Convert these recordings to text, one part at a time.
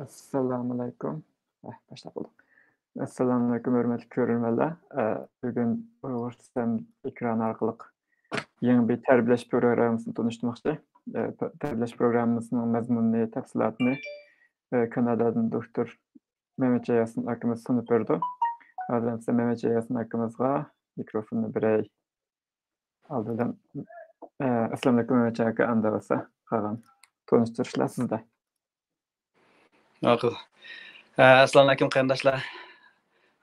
Assalamu alaykum. Başlap bolduq. Assalamu alaykum hörmetli görürmenler. Bugün Uyg'urston ekranı arqali yeni bir tərbiyələş proqramımızını tanıştırmakçı. Tərbiyələş proqramımızın məzmununu, təfsilatını Kanadadan doktor Mehmet Ceyasın hakkımız sunup berdi. Hazırdan size Mehmet Ceyasın hakkımızga mikrofonu birey aldıdan. Assalamu alaykum Mehmet Ceyaka anda olsa qalan tanıştırışlar sizde. Ma'qul. Assalomu alaykum qarindoshlar.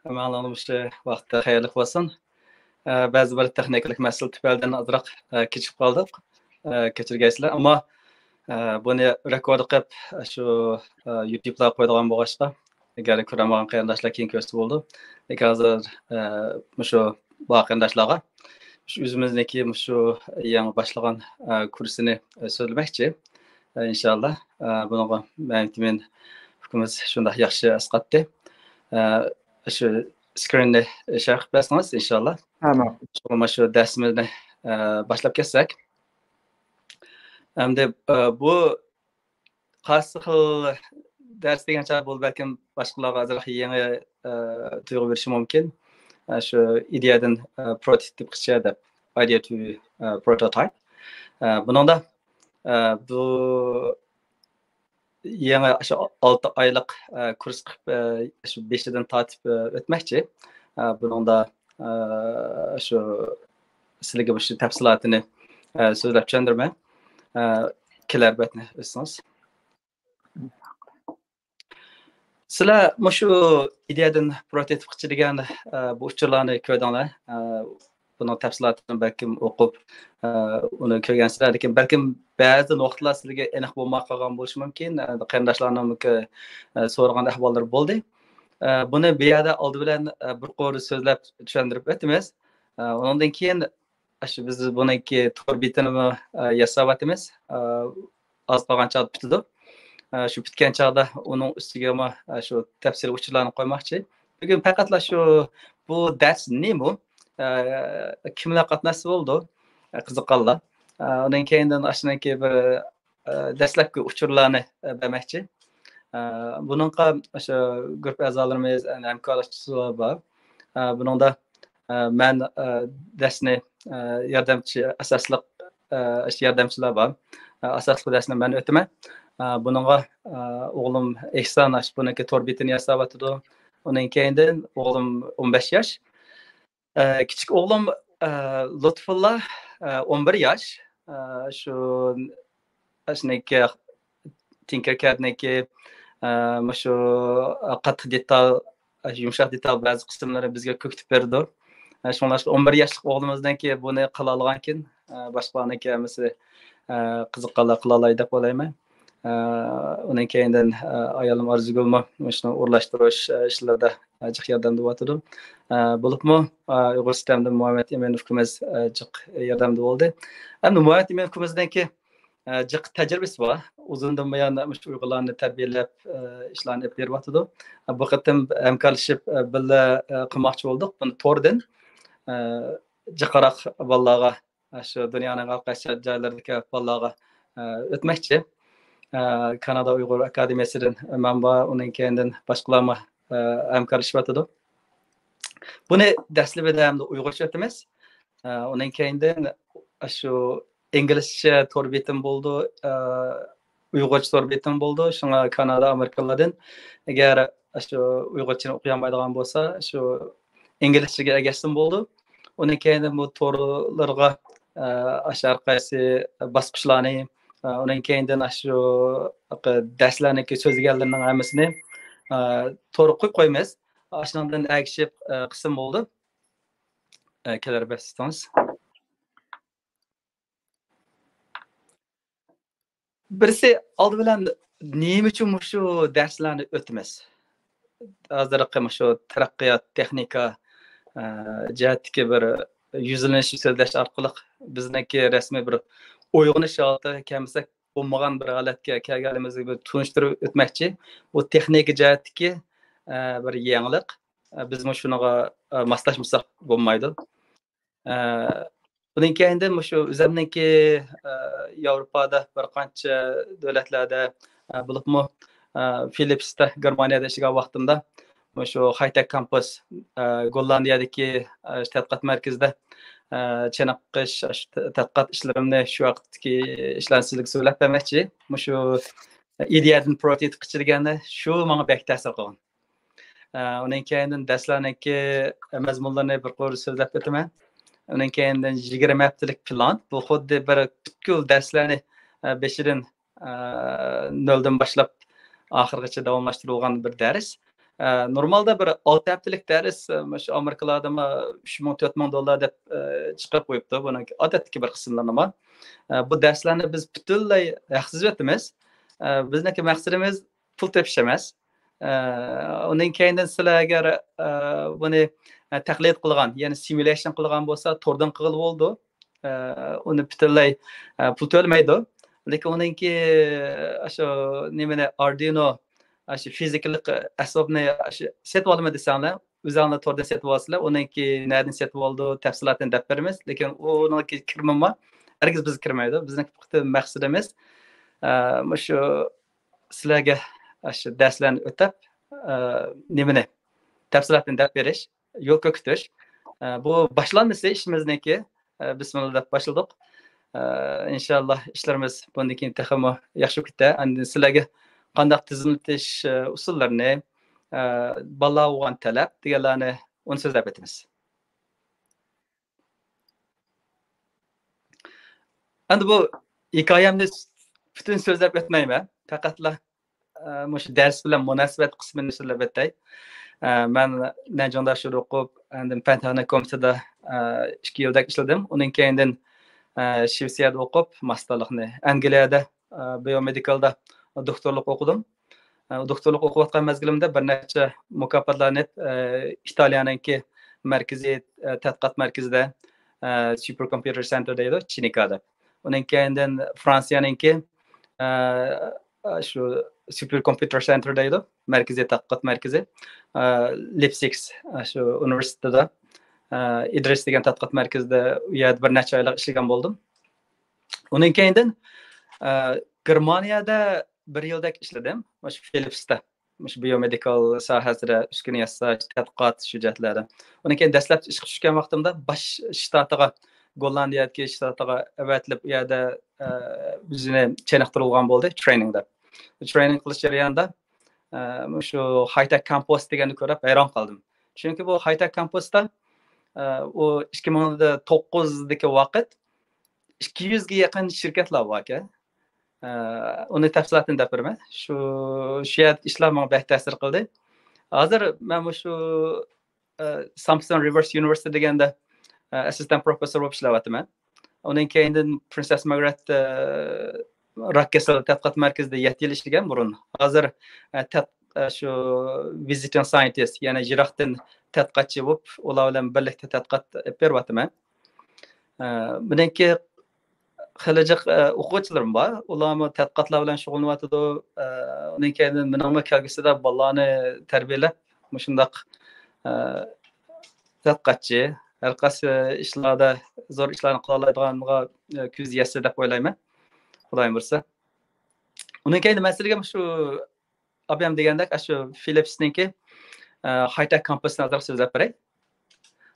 Hammalarimiz vaqtda xayrli bo'lsin. Ba'zi bir texnik masala tufaylidan ozroq kechikib qoldik. Kechirgaysizlar, ammo buni rekord qilib shu YouTube'ga qo'yadigan bo'lg'achqa agar ko'ramagan qarindoshlar keyin ko'rsa bo'ldi. Lekin hozir shu qarindoshlarga o'zimizniki shu yangi boshlagan kursini so'zlamoqchi. İnşallah. Bunga men hukmimiz shunday yaxshi asqatdi. Shu screenni sharh qilsangiz inshaalloh. Tamam. Shu darsimizni boshlab ketsak. Endi bu qaysi xil dars degancha bo'lib balkim boshqalarga ozroq yangi tuyg'u berishi mumkin. Shu ideyadan prototip qilishga deb idea to prototype. Buningda bu yangi shu 6 oylik kurs qilib shu 5dan tortib o'tmoqchi. Buningda shu sizlarga bu tafsilotini so'zlab tushundirman. Kelar batni o'tsangiz. Sizlar shu ideyadan prototip qilchi degan bu uchurlarni ko'rdinglar. Bunun tafsilotini balkim o'qib uni ko'rgansizlar, lekin balkim ba'zi nuqtalar sizlarga aniq bo'lmay qolgan bo'lishi mumkin. Qarindoshlarning so'ragan ahvollari bo'ldi. Buni bu yerda oldi bilan bir qo'ri so'zlab tushuntirib o'tamiz. Undan keyin shu biz buniki to'r bitini yasab o'tamiz. Az qolgancha bitdi. Shu bitgan chog'da uning ustiga shu tafsil uchurlarni qo'ymoqchi. Bugun faqat shu bu dars nima? Kimlar qatnashsa bo'ldi? Qiziqqanlar. Undan keyindan ashnaki bir dastlabki uchurlarni bermoqchi. Buningga o'sha guruh a'zolarimiz, hamkorlar bor. Buningda men darsni yordamchi asosliq yordamchilar bor. Asosli darsni men o'taman. Buningga o'g'lim Ehson buniki to'r bitini yasab o'tdi. Undan keyindan o'g'lim 15 yosh. Küçük oğlum Lutfullah 11 yaş. Şu aslında Tinkercad'daki şu katı detal, yumuşak detal bazı kısımları bizge köktüp verdi. Şunlar 11 yaşlık oğlumuzdan ki bunu kılalıganken başkalarına ki mesela kızıqqanlar kılalaydı olayman. Onun keyinden ayalım arzu gülme şunu uğurlaştırış işlerde acık yardımcı oldu. Bulupmu Uyghur sistemde Muhammed Emin hükümez acık yardımcı oldu. Hem de Muhammed Emin hükümezden ki acık tecrübesi var. Uzundan bayan Uygurlarını terbiyelep işlerini yapıyor vardı. Bu kadar hemkarlaşıp böyle kılmakçı olduk. Bunu tordan cıkarak vallaha şu dünyanın arkadaşlar caylardaki vallaha ötmekçi. Kanada Uyghur Akademiyasi'den manba onun kendinden başkalarına hemkarlaşıp vardı. Bunu dersli bir dönemde Uygurca ötemiz. Onun kendinden şu İngilizce torbiyetim buldu, Uygurca torbiyetim buldu. Şuna Kanada Amerikalılardan eğer şu Uygurca'nı okuyamaydıgan bolsa, şu İngilizce'ye geçtim buldu. Onun kendinden bu torlarga aşağı qaysi basqıçlarını onun kendinden şu derslerindeki sözgellerinin hamısını to'g'ri qo'yib qo'yamiz. Ashundan agishib qism bo'ldi. Kelar bestans. Birisi oldi bilan nima uchun shu darslarni o'tamiz? Hozirgi shu taraqqiyot texnika jihatdagi bir yuzlanish so'zlash orqali bizniki rasmiy bir uyg'unish holati kamsak bo'lmagan bir holatga kelganimizni bir tunishtirib o'tmoqchi. Bu texnika jihatdagi bir yangilik. Biz shunaqa moslashmasak bo'lmaydi. Bundan keyindan shu o'zimniki Yevropada bir qancha davlatlarda bo'libmi Philips'ta Germaniyada ishlagan vaqtimda shu Hightech Campus Gollandiyadagi tadqiqot markazida chiniqish tadqiqot ishlarimni shu vaqtdagi ishlansizlik so'zlab bermoqchi. Shu ideyadan prototip qilgani shu menga bek ta'sir qilgan. Undan keyin darslarniki mazmunlarni bir qo'l so'zlab o'taman. Undan keyin 20 haftalik plan. Bu xuddi bir butkul darslarni beshidan noldan boshlab oxirigacha davomlashtirilgan bir dars. Normalda bir 6 haftalik dars shu Amerikalarda $3,000-4,000 deb chiqib qo'yibdi. Buning odatdagi bir qismlari bor. Bu darslarni biz butunlay haqsiz o'tamiz. Bizniki maqsadimiz pul tepish emas. Undan keyin sizlar agar buni taqlid qilgan, ya'ni simulation qilgan bo'lsa, to'rdan qilib bo'ldi. Uni butunlay pul to'lamaydi. Lekin uningki shu nimani Arduino shu fizikalik asbobni setib olma desanglar, o'zinglar to'rdan setib olsanglar, uningki nerdan setib oldi, tafsilotini deb beramiz. Lekin uningki kirmama hargiz biz kirmaydi. Bizning maqsadimiz shu sizlarga shu darslarni o'tab nimani tafsilotini deb berish, yo'l ko'kitish. Bu boshlanmasa ishimizniki bismillah deb boshladik. İnşallah işlerimiz bundan keyin texmo yaxshi ketdi. Endi sizlarga qanday tizimlatish usullarini, balla bo'lgan talab deganlarni uni so'zlab o'tamiz. Endi bu hikoyamni butun so'zlab o'tmayman. Faqatla shu dars bilan munosabat qismini so'zlab o'tay. Men Nanjongda shu o'qib, endi Pentagon komitetida 2 yildak ishladim. Undan keyin Shvetsiyada o'qib, masterlikni Angliyada biomedikalda doktorlik o'qidim. Doktorlik o'qiyotgan mezgilimda bir necha mukofotlarni Italiyaniki markaziy tadqiqot markazida Supercomputer Center deydi, Chinikada. Undan keyin Fransiyaniki shu Supercomputer Center deydi, markaziy tadqiqot markazi. Leipzig shu universitetida İdris degan tadqiqot markazida u yerda bir necha oylar ishlagan bo'ldim. Undan keyin Germaniyada 1 yildak ishladim. Shu Philips'ta, shu biomedikal sohasida uskuna yasash, tadqiqot hujjatlari. Undan keyin dastlab ishga tushgan vaqtimda bosh shtatiga, Gollandiyadagi shtatiga avatilib, u yerda bizni cheniqtirilgan bo'ldi trainingda. Training qilish jarayonida shu Hightech Campus deganni ko'rib hayron qoldim. Chunki bu Hightech Campusda o 2009'daki vaqt 200 ga yaqin shirkatlar bor ekan. Uni tafsilotini deb beraman. Shu yer ishlar menga bek ta'sir qildi. Hozir men shu Samson Rivers University deganda assistant professor bo'lib ishlayapman. Undan keyin Princess Margaret rak kasali tadqiqot markazida 7 yil ishlagan burun. Hozir shu visiting scientist, ya'ni jirohdan tadqiqotchi bo'lib, ular bilan birlikda tadqiqot beryapman. Buniki xilijiq o'quvchilarim bor. Ular tadqiqotlar bilan shug'ullanyapti. Undan keyin meningmi kelgusida bolalarni tarbiyalab, shundaq tadqiqotchi, har qaysi ishlarda zo'r ishlarni qila oladiganiga ko'z yetsa deb o'ylayman. Xudoyim bilsa. Undan keyin masalaga shu abiyam degandek shu Philips'niki Hightech Campus'ni nazar so'zlab beray.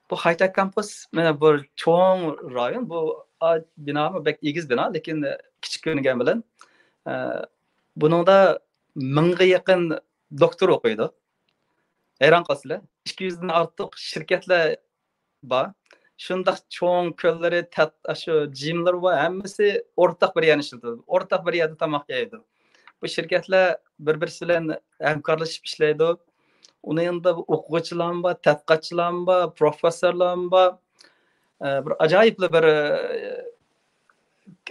Bu Hightech Campus mana bir cho'ng rayon, bu binomi bek egiz bino, lekin kichik ko'ringan bilan buningda 1000 ga yaqin doktor o'qiydi. Hayron qolsizlar, 200 dan ortiq shirkatlar bor. Shundaq cho'ng ko'llari, shu jimlar va hammasi o'rtaq bir yerni ishlatadi. O'rtaq bir yerda tomoq yeydi. Bu shirkatlar bir-birisi bilan hamkorlashib ishlaydi. Uning yanında o'quvchilar bor, tadqiqotchilar bor, professorlar bor. Bir ajoyib bir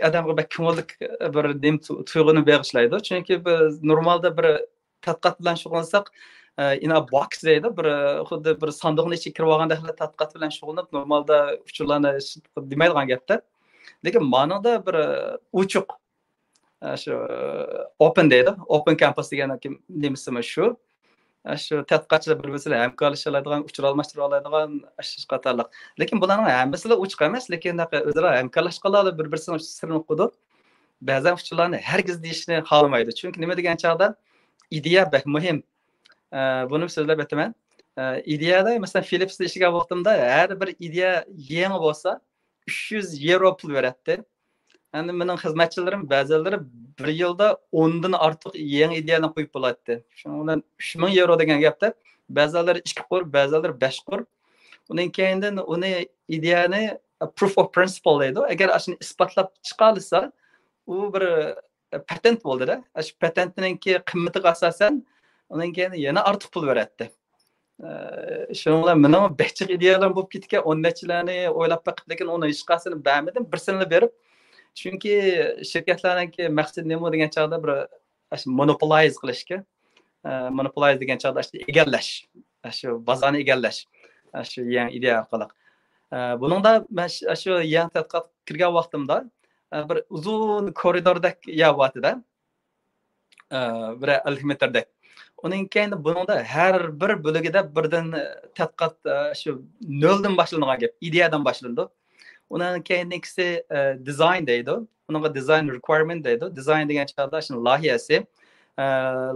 odamga bir ko'ngillik bir tuyg'uni bag'ishlaydi. Chunki biz normalda bir tadqiqot bilan shug'ullansak, in a box deydi, bir xuddi bir sandiqning ichiga kirib olganda tadqiqot bilan shug'ullanib, normalda uchurlarni demaydigan gapda. Lekin ma'noda bir uchuq shu open deydi, open campus degan nimasi shu. Shu tadqiqotchilar bir-birisi bilan hamkorlasha oladigan, uchur almashtira oladigan shu qatorliq. Lekin bularning hammasi uchuq emas, lekin o'zaro hamkorlashib qoladi, bir-birisining sirini o'qidi. Ba'zan uchurlarni hargiz deyishni xohlamaydi. Chunki nima degan chog'da ideya bek muhim. Bunu so'zlab o'taman. İdeada mesela Philips'te işe baktığımda her bir ideya yeni olsa 300 euro pul veretti. Yani benim hizmetçilerim bazıları bir yılda 10'dan artık yeni ideyalarını koyup bulattı. Şundan 3000 euro degen gapta bazıları 2 kur, bazıları 5 kur. Onun keyinden onu ideyani proof of principle deydi. Eğer aşını ispatlap çıkarsa o bir patent oldu da. Aş patentinin kıymeti asasen onun keyinden yana artık pul veretti. Şunlar mening behçik ideyalar bo'lib ketgan, 10 nechilarni o'ylab bakıp lekin uni hech qaysini bermadim. Birsini berib, chunki shirkatlarningki maqsadi nima degan chog'da bir monopolize qilishga, monopolize degan chog'da egallash, shu bozorni egallash, shu yangi ideya orqali. Buningda men shu yangi tadqiqot kirgan vaqtimda bir uzun koridordek ya'vatida bir algoritmdek. Onun keyin buningda har bir bo'lagida birdan tadqiqot shu noldan boshlangan gap, ideyadan boshlandi. Onun kendisi design deydi. Onun design requirement deydi. Design degan chog'da shu lohiyasi,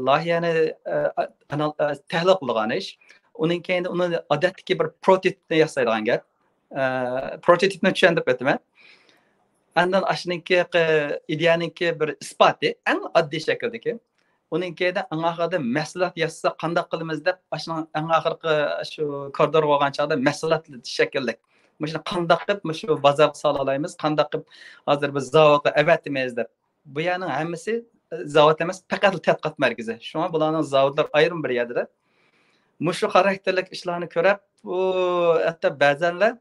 lohiyani tahlil qilgan ish. Onun keyin uni odatdagi bir prototipni yasaydigan gap. Prototipni tushuntirib o'taman. Andan ashniki ideyaniki bir isboti eng oddiy shakldagi. Onun keyin anga maslahat yassa qanday qilamiz deb ashning eng oxirgi shu koridor bo'lgan chog'da maslahat shakllik. Mesela qandaq qilib shu bozor sola olamiz, qandaq qilib hozir biz zavodga avatimiz deb. Bu yerning hammasi zavod emas, faqat tadqiqot markazi. Shunga bularning zavodlar ayrim bir yerda. Mushu xarakterlik ishlarni ko'rib, bu hatto ba'zanlar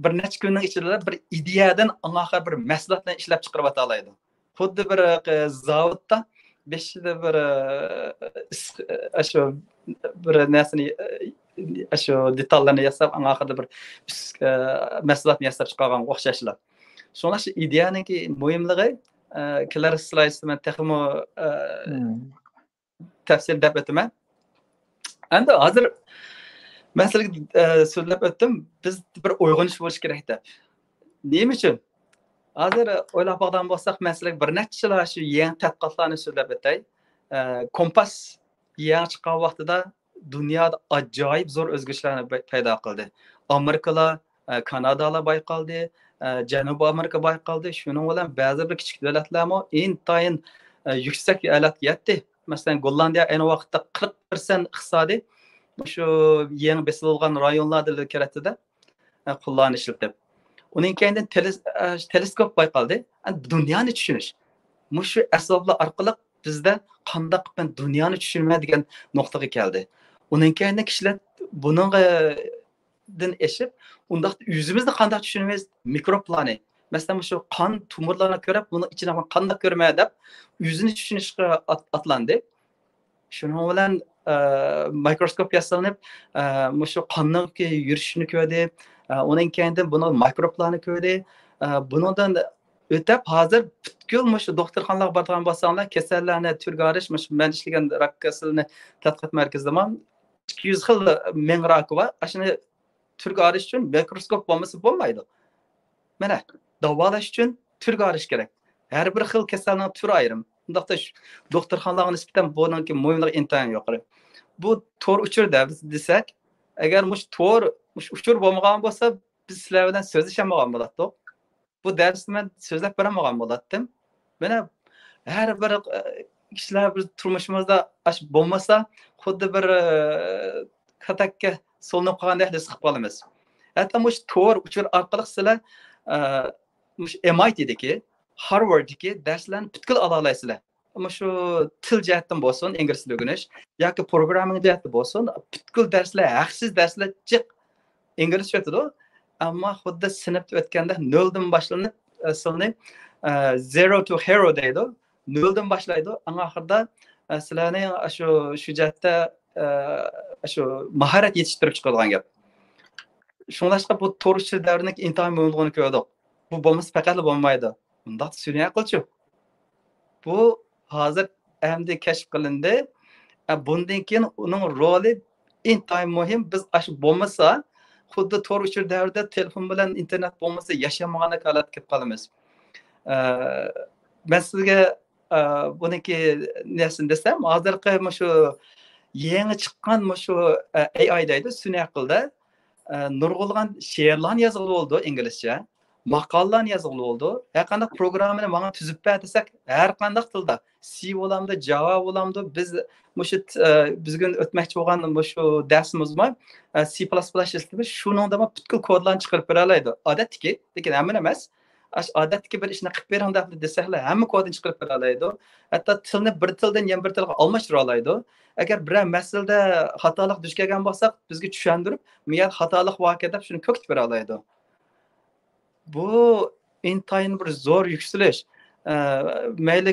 bir necha kunning ichida bir ideyadan anga bir maslahatni ishlab chiqarib olaydi. Xuddi bir zavodda beshida bir shu bir narsani shu detallarni yasab, anga bir maslahatni yasab chiqargan o'xshashlar. Shunga shu ideyaniki muhimligi kelar slaydda texmo tafsirlab o'taman. Endi hozir men sizga so'zlab o'tdim, biz bir uyg'unish bo'lish kerak deb. Nima uchun? Hozir o'ylab olgan bo'lsak, men sizga bir necha shu yangi tadqiqotlarni so'zlab o'tay. Kompas yangi chiqqan vaqtida dunyoda ajoyib zo'r o'zgarishlarni paydo qildi. Amerikalar, Kanadalar bayqaldi, Janubiy Amerika bayqaldi. Shuning bilan ba'zi bir kichik davlatlarmi intayin yuksak e'lat yetdi. Masalan, Gollandiya ayni vaqtda 40% iqtisodiy shu yangi besilgan rayonlarda keratida qo'llanishildi. Uning keyin teleskop bayqaldi. Dunyoni tushunish. Shu asboblar orqali bizda qanday qilib dunyoni tushunmaydigan nuqtaga keldi. Uning keyin kishilar buningdan eshib, unda o'zimizni qanday tushunamiz, mikroplani. Masalan, shu qon tumirlarni ko'rib, buni ichida qanday ko'rmaydi deb o'zini tushunishga atlandi. Shuning bilan mikroskop yasalanib, shu qonning yurishini ko'rdi. Uning keyin buni mikroblarni ko'rdi. Bundan o'tib hozir butkul shu doktorxonalarga borgan bo'lsanglar, kasallarni turga olish, men ishlagan rak kasalini tadqiqot markazida 200 xil ming rak bor. Shuni turga olish uchun mikroskop bo'lmasa bo'lmaydi. Mana davolash uchun turga olish kerak. Har bir xil kasalning turi ayrim. Undaqda doktorxonalarga nisbatan buningki muhimligi intayin yuqori. Bu to'r uchurda biz desak, agar to'r uchur bo'lmagan bo'lsa, biz sizlar bilan so'zlashamagan bo'lardik. Bu darsni men so'zlab beramagan bo'lardim. Mana har bir kishilar biz turmushimizda bo'lmasa, xuddi bir katakka solinib qolgandek his qilib qolamiz. Hatto to'r uchur orqali sizlar MIT'dagi, Harvard'dagi darslarni butkul ola olasizlar. Ama şu til jihatdan bo'lsin, ingliz tilini o'rganish yoki programming jihatdan bo'lsin, butkul darslar, haqsiz darslar jiq inglizcha o'tadi. Ammo xuddi sinfda o'tganda 0 dan boshlanib, aslini 0 to hero deydi. 0 dan boshlaydi. Oxirida sizlarning shu jihatda shu mahorat yetishtirib chiqadigan gap. Shunlashqa bu to'g'ri davrining intayin bo'lganini ko'rdik. Bu bo'lmasa faqat bo'lmaydi. Bunda suyunay qilchi. Bu hozir endi kashf qilindi. Bundan keyin uning roli intayin muhim. Biz shu bo'lmasa, xuddi to'g'ri uchur davrida telefon bilan internet bo'lmasa yashamagandek holatga kelib qolamiz. Men sizga buniki nesini desem, hozirgi shu yangi chiqqan shu AI deydi, sun'iy aqlda nurg'ulg'an she'rlarni yozg'ili bo'ldi inglizcha, maqollarni yozg'ili bo'ldi. Har qanday programmani menga tuzib ber desak, har qanday tilda C bo'lamdi, Java bo'lamdi. Biz shu bizga o'tmoqchi bo'lgan shu darsimizda C++ ishlatib, shuningda butkul kodlarni chiqarib bera oladi. Odatdagi, lekin hamma emas. Odatdagi bir ishni qilib bering deb desaklar, hamma kodni chiqarib bera oladi. Hatto tilni bir tildan yana bir tilga almashtira oladi. Agar biror masalada xatolik duch kelgan bo'lsak, bizga tushuntirib, men xatolik voqea deb shuni ko'kitib bera oladi. Bu intayin bir zo'r yuksalish. Mayli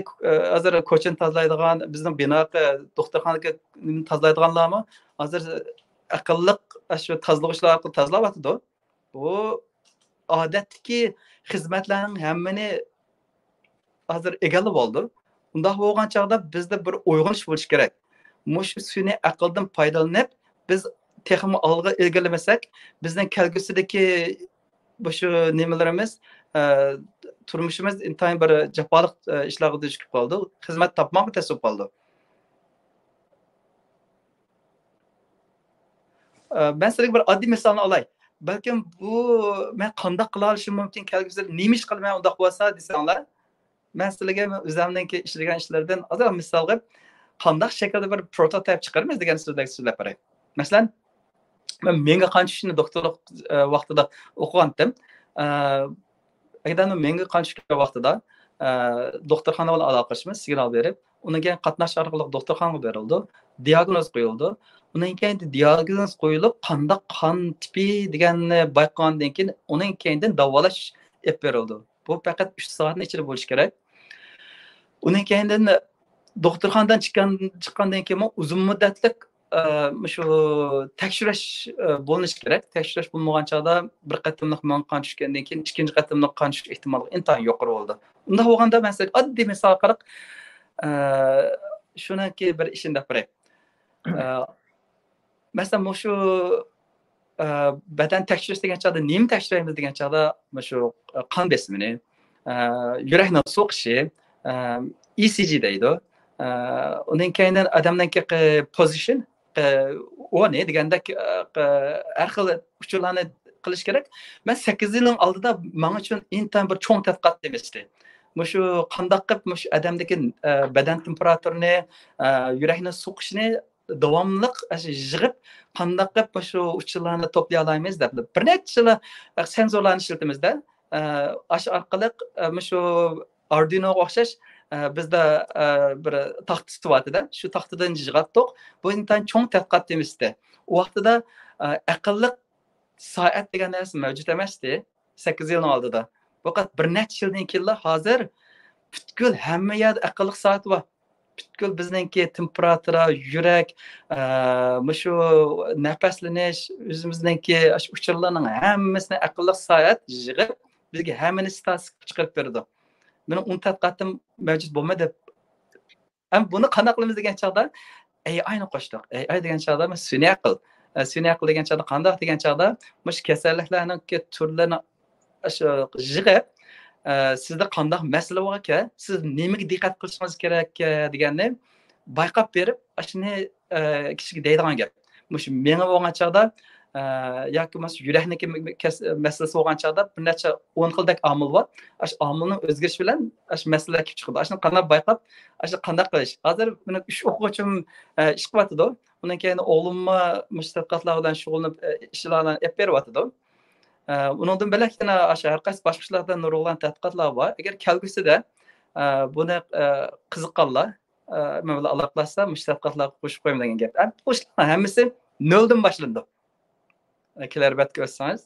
hozir ko'chani tozalaydigan, bizning binoga, doktorxonaga tozalaydiganlarmi, hozir aqlli shu tozalagichlar orqali tozalayotdi. Bu odatdagi xizmatlarning hammani hozir egallab oldi. Undaq bo'lgan chog'da bizda bir uyg'unish bo'lishi kerak. Mush sun'iy aqldan foydalanib, biz texmi olg'a ilgilamasak, bizning kelgusidagi shu nimalarimiz, turmushimiz intayin bir jafoliq ishlarga duch kelib qoldi. Xizmat topmoqqa tasib qoldi. Ben sizga bir oddiy misolni olay. Balkim bu men qanday qila olishim mumkin, kelgusida nima ish qilmay undaq bo'lsa desanglar, men sizlarga o'zimningki ishlagan ishlardan hozir misol qilib, qanday shaklda bir prototip chiqaramiz degan so'zlab beray. Masalan, men menga qancha ishni doktorlik vaqtida o'qigandim. Agar menga qancha vaqtida doktorxona bilan aloqalashib, signal berib, unga qatnash orqali doktorxonaga berildi, diagnoz qo'yildi. Undan keyin diagnoz qo'yilib, qanday qon tipi deganni bayqagandan keyin undan keyin davolash olib berildi. Bu faqat 3 soatning ichida bo'lishi kerak. Undan keyin doktorxonadan chiqqandan keyin uzun muddatli shu tekshirish bo'linishi kerak. Tekshirish bo'lmagan chog'da bir qatimliq qon tushgandan keyin ikkinchi qatimliq qon tushish ehtimoli intayin yuqori bo'ldi. Unda bo'lganda men sizga oddiy misol qilib shunaki bir ishni deb beray. Masalan, shu badan tekshirish degan chog'da nima tekshiramiz degan chog'da shu qon besimini, yurakning so'qishi, ECG deydi. Undan keyin odamning position o ne deganda har xil uchurlarni qilish kerak. Men 8 yilning oldida men uchun intayin bir cho'ng tadqiqot demasdi. Shu qanday qilib shu odamdagi badan temperaturini, yurakning so'qishini davomli yig'ib, qanday qilib shu uchurlarni to'play olamiz deb bir necha sensorlarni ishlatamizda. Ash orqali shu Arduinoga o'xshash bizda bir taxt sifatida shu taxtadan yig'atdik. Bu intayin cho'ng tadqiqot demasdi. U vaqtida aqlli soat degan narsa mavjud emasdi 8 yil oldida. Faqat bir necha yildan keyin hozir butkul hamma yerda aqlli soat bor. Butkul bizningki temperatura, yurak, shu nafaslanish, o'zimizningki uchurlarning hammasini aqlli soat yig'ib bizga hammani statistik chiqarib berdi. Mening un tadqiqotim mavjud bo'lmadi. Ham buni qanday qilamiz degan chog'da AI ni qo'shdik. AI degan chog'da sun'iy aql. Sun'iy aql degan chog'da qanday degan chog'da mush kasalliklarning turlarini yig'ib, sizda qanday masala bor ekan, siz nimaga diqqat qilishingiz kerak deganni bayqab berib, shuni kishiga deydigan gap. Mush menga bo'lgan chog'da yoki yurakniki masalasi bo'lgan chog'da bir necha 10 xildek omil bor. Ash omilning o'zgarishi bilan ash masala kelib chiqadi. Ashni qanday bayqab, ashni qanday qilish. Hozir meni 3 o'quvchim ish qilyapti. Undan keyin o'g'limni mustaqillar bilan shug'ullanib ishlarni olib beryapti. Undan bilak yana har qaysi boshqa ishlardan nurg'ulg'an tadqiqotlar bor. Agar kelgusida buni qiziqqanlar men bilan aloqalashsa, mustaqillarga qo'shib qo'yim degan gap. Bu ishlar hammasi noldan boshlandi. Kilometr ko'rsangiz.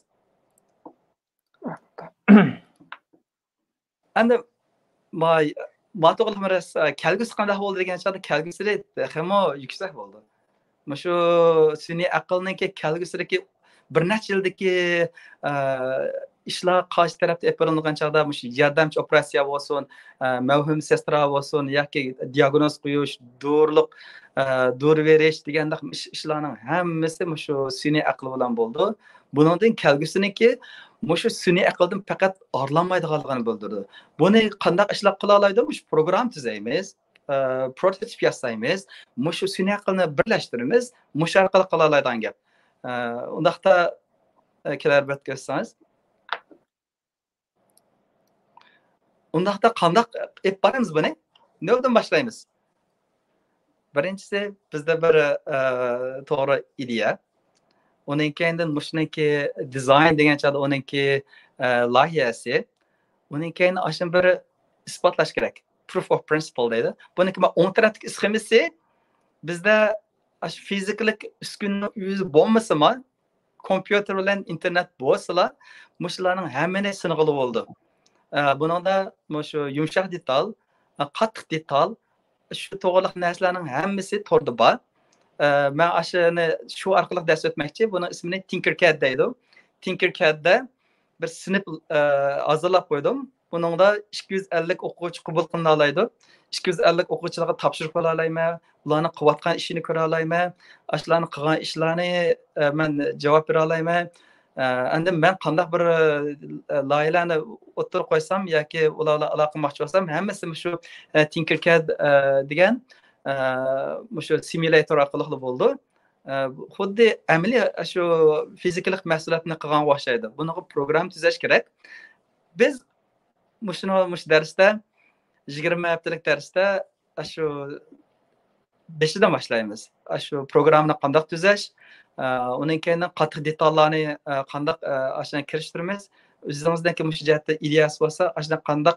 Endi to'g'rimas kelgusi qanday bo'ldi degan chog'da kelgusida hamma yuksak bo'ldi. Shu sun'iy aqlningki kelgusidagi bir necha yildagi ishlar qarshi tarafda olib borilgan chog'da yordamchi operatsiya bo'lsin, mavhum sestra bo'lsin yoki diagnoz qo'yish, dori berish degandek ishlarning hammasi shu sun'iy aql bilan bo'ldi. Bundan kelgusiniki Mushu sun'iy aqldan faqat orlanmaydiganligini bildirdi. Buni qanday ishlab qila oladi? Mush program tuzaymiz, prototip yasaymiz, mushu sun'iy aqlni birlashtiramiz, mush orqali qila oladigan gap. Undaqda kelar bet ko'rsangiz. Undaqda qandaq ep boramiz buni? Nereden başlaymiz? Birinchisi bizda bir to'g'ri ideya. Onun keyin mushniki dizayn degan chog'da uningki loyihasi. Onun keyin ashun bir isbotlash kerak. Proof of principle deydi. Buniki onteratik sxemasi bizda ash fizikalik uskunning o'zi bo'lmasa-ma, kompyuter bilan internet bo'lsa, mushlarning hammani sinig'ili bo'ldi. Buningda shu yumshoq detal, qattiq detal, shu to'g'rilik narsalarning hammasi torda bor. Men ashuni shu orqali dars o'tmoqchi. Buning ismini Tinkercad deydi. Tinkercadda bir sinf hazırlab qo'ydim. Buningda 250 o'quvchi qabul qilina oladi. 250 o'quvchilarga topshiriq qo'ya olaman. Ularning qilayotgan ishini ko'ra olaman. Ashlarning qilgan ishlarini men javob bera olaman. Endi men qanday bir loyihalarni o'tirib qo'ysam yoki ularga aloqa qilmoqchi bo'lsam, hammasi shu Tinkercad degan shu simulator orqali bo'ldi. Xuddi amaliy shu fizikalik mahsulotni qilgan o'xshaydi. Buniga program tuzash kerak. Biz mush darsda 20 haftalik darsda shu 5dan boshlaymiz. Shu programni qanday tuzash, uning keyin qattiq detallarni qanday ashuna kirishtiramiz. O'zingizdagi mush jihatda ideyasi bo'lsa, ashuna qanday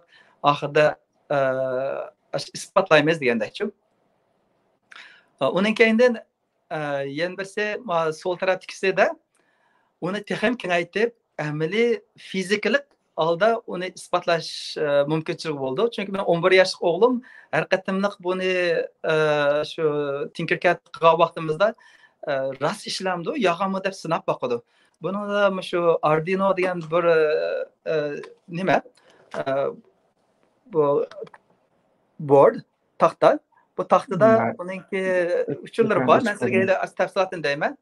oxirida isbotlaymiz degandakchi. Uning keyindan yana birisi sol tarafdagisi uni texnik kengaytib, amaliy fizikalik alda uni isbotlash mumkinchiligi bo'ldi. Chunki men 11 yoshli o'g'lim har qatimliq buni shu Tinkercad qilgan vaqtimizda rast ishlamdi, yog'amni deb sinab boqdi. Buningda shu Arduino degan bir nima? Bu board, taxta. Bu taxtada buningki uchurlar bor. Men sizga tafsilotini deyman.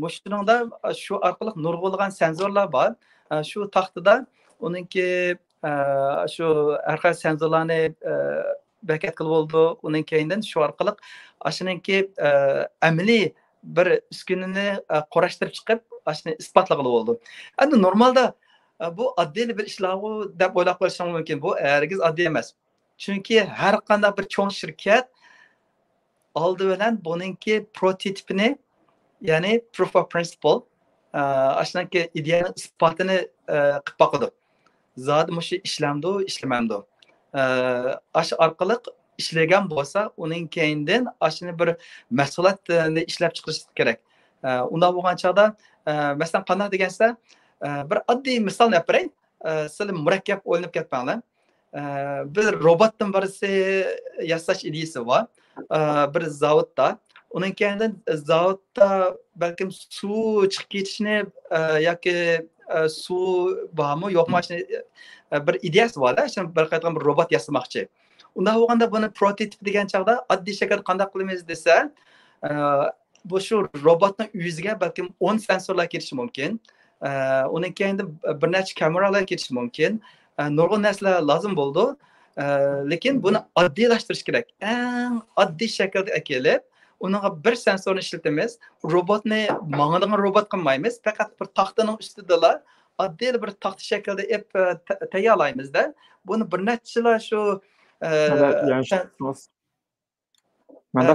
Mushuningda shu orqali nurg'ulg'an sensorlar bor. Shu taxtada uningki shu arqa sensorlarni bekat qilib oldi. Uning keyindan shu orqali ashuningki amaliy bir uskunani qorashtirib chiqib, ashuni isbotlag'ili bo'ldi. Endi normalda bu oddiy bir ishlar deb o'ylab qo'yishim mumkin. Bu hargiz oddiy emas. Chunki har qanday bir cho'ng shirkat oldi bilan buningki prototipini, ya'ni proof of principle, ashunaki ideyaning isbotini qilib boqdi. Zodi mushi ishlamdi, ishlamamdi. Ash orqali ishlagan bo'lsa, uning keyindan ashuni bir mahsulotni ishlab chiqarish kerak. Unda bo'lgan chog'da, masalan, qanday degansa, bir oddiy misol gapiray. Sizlar murakkab o'ylanib ketmanglar. Bir robotdan birisi yasash ideyasi bor. Bir zavodda. Uning keyindan zavodda balkim suv chiqib ketishni yoki suv bormi, yo'qmi bir ideyasi bor-da, shuni bir qaytadan bir robot yasamoqchi. Unda bo'lganda buni prototip degan chog'da oddiy shakl qanday qilamiz desa, bu shu robotning yuziga balkim 10 sensorlar kirishi mumkin. Uning keyindan bir necha kameralar kirishi mumkin. Nurg'un narsalar lozim bo'ldi. Lekin buni oddiylashtirish kerak. Eng oddiy shaklda kelib, uninga bir sensorni ishlatamiz. Robotni mang'idigan robot qilmaymiz. Faqat bir taxtaning ustida oddiy bir taxta shaklda tayyorlaymiz-da. Buni bir necha shu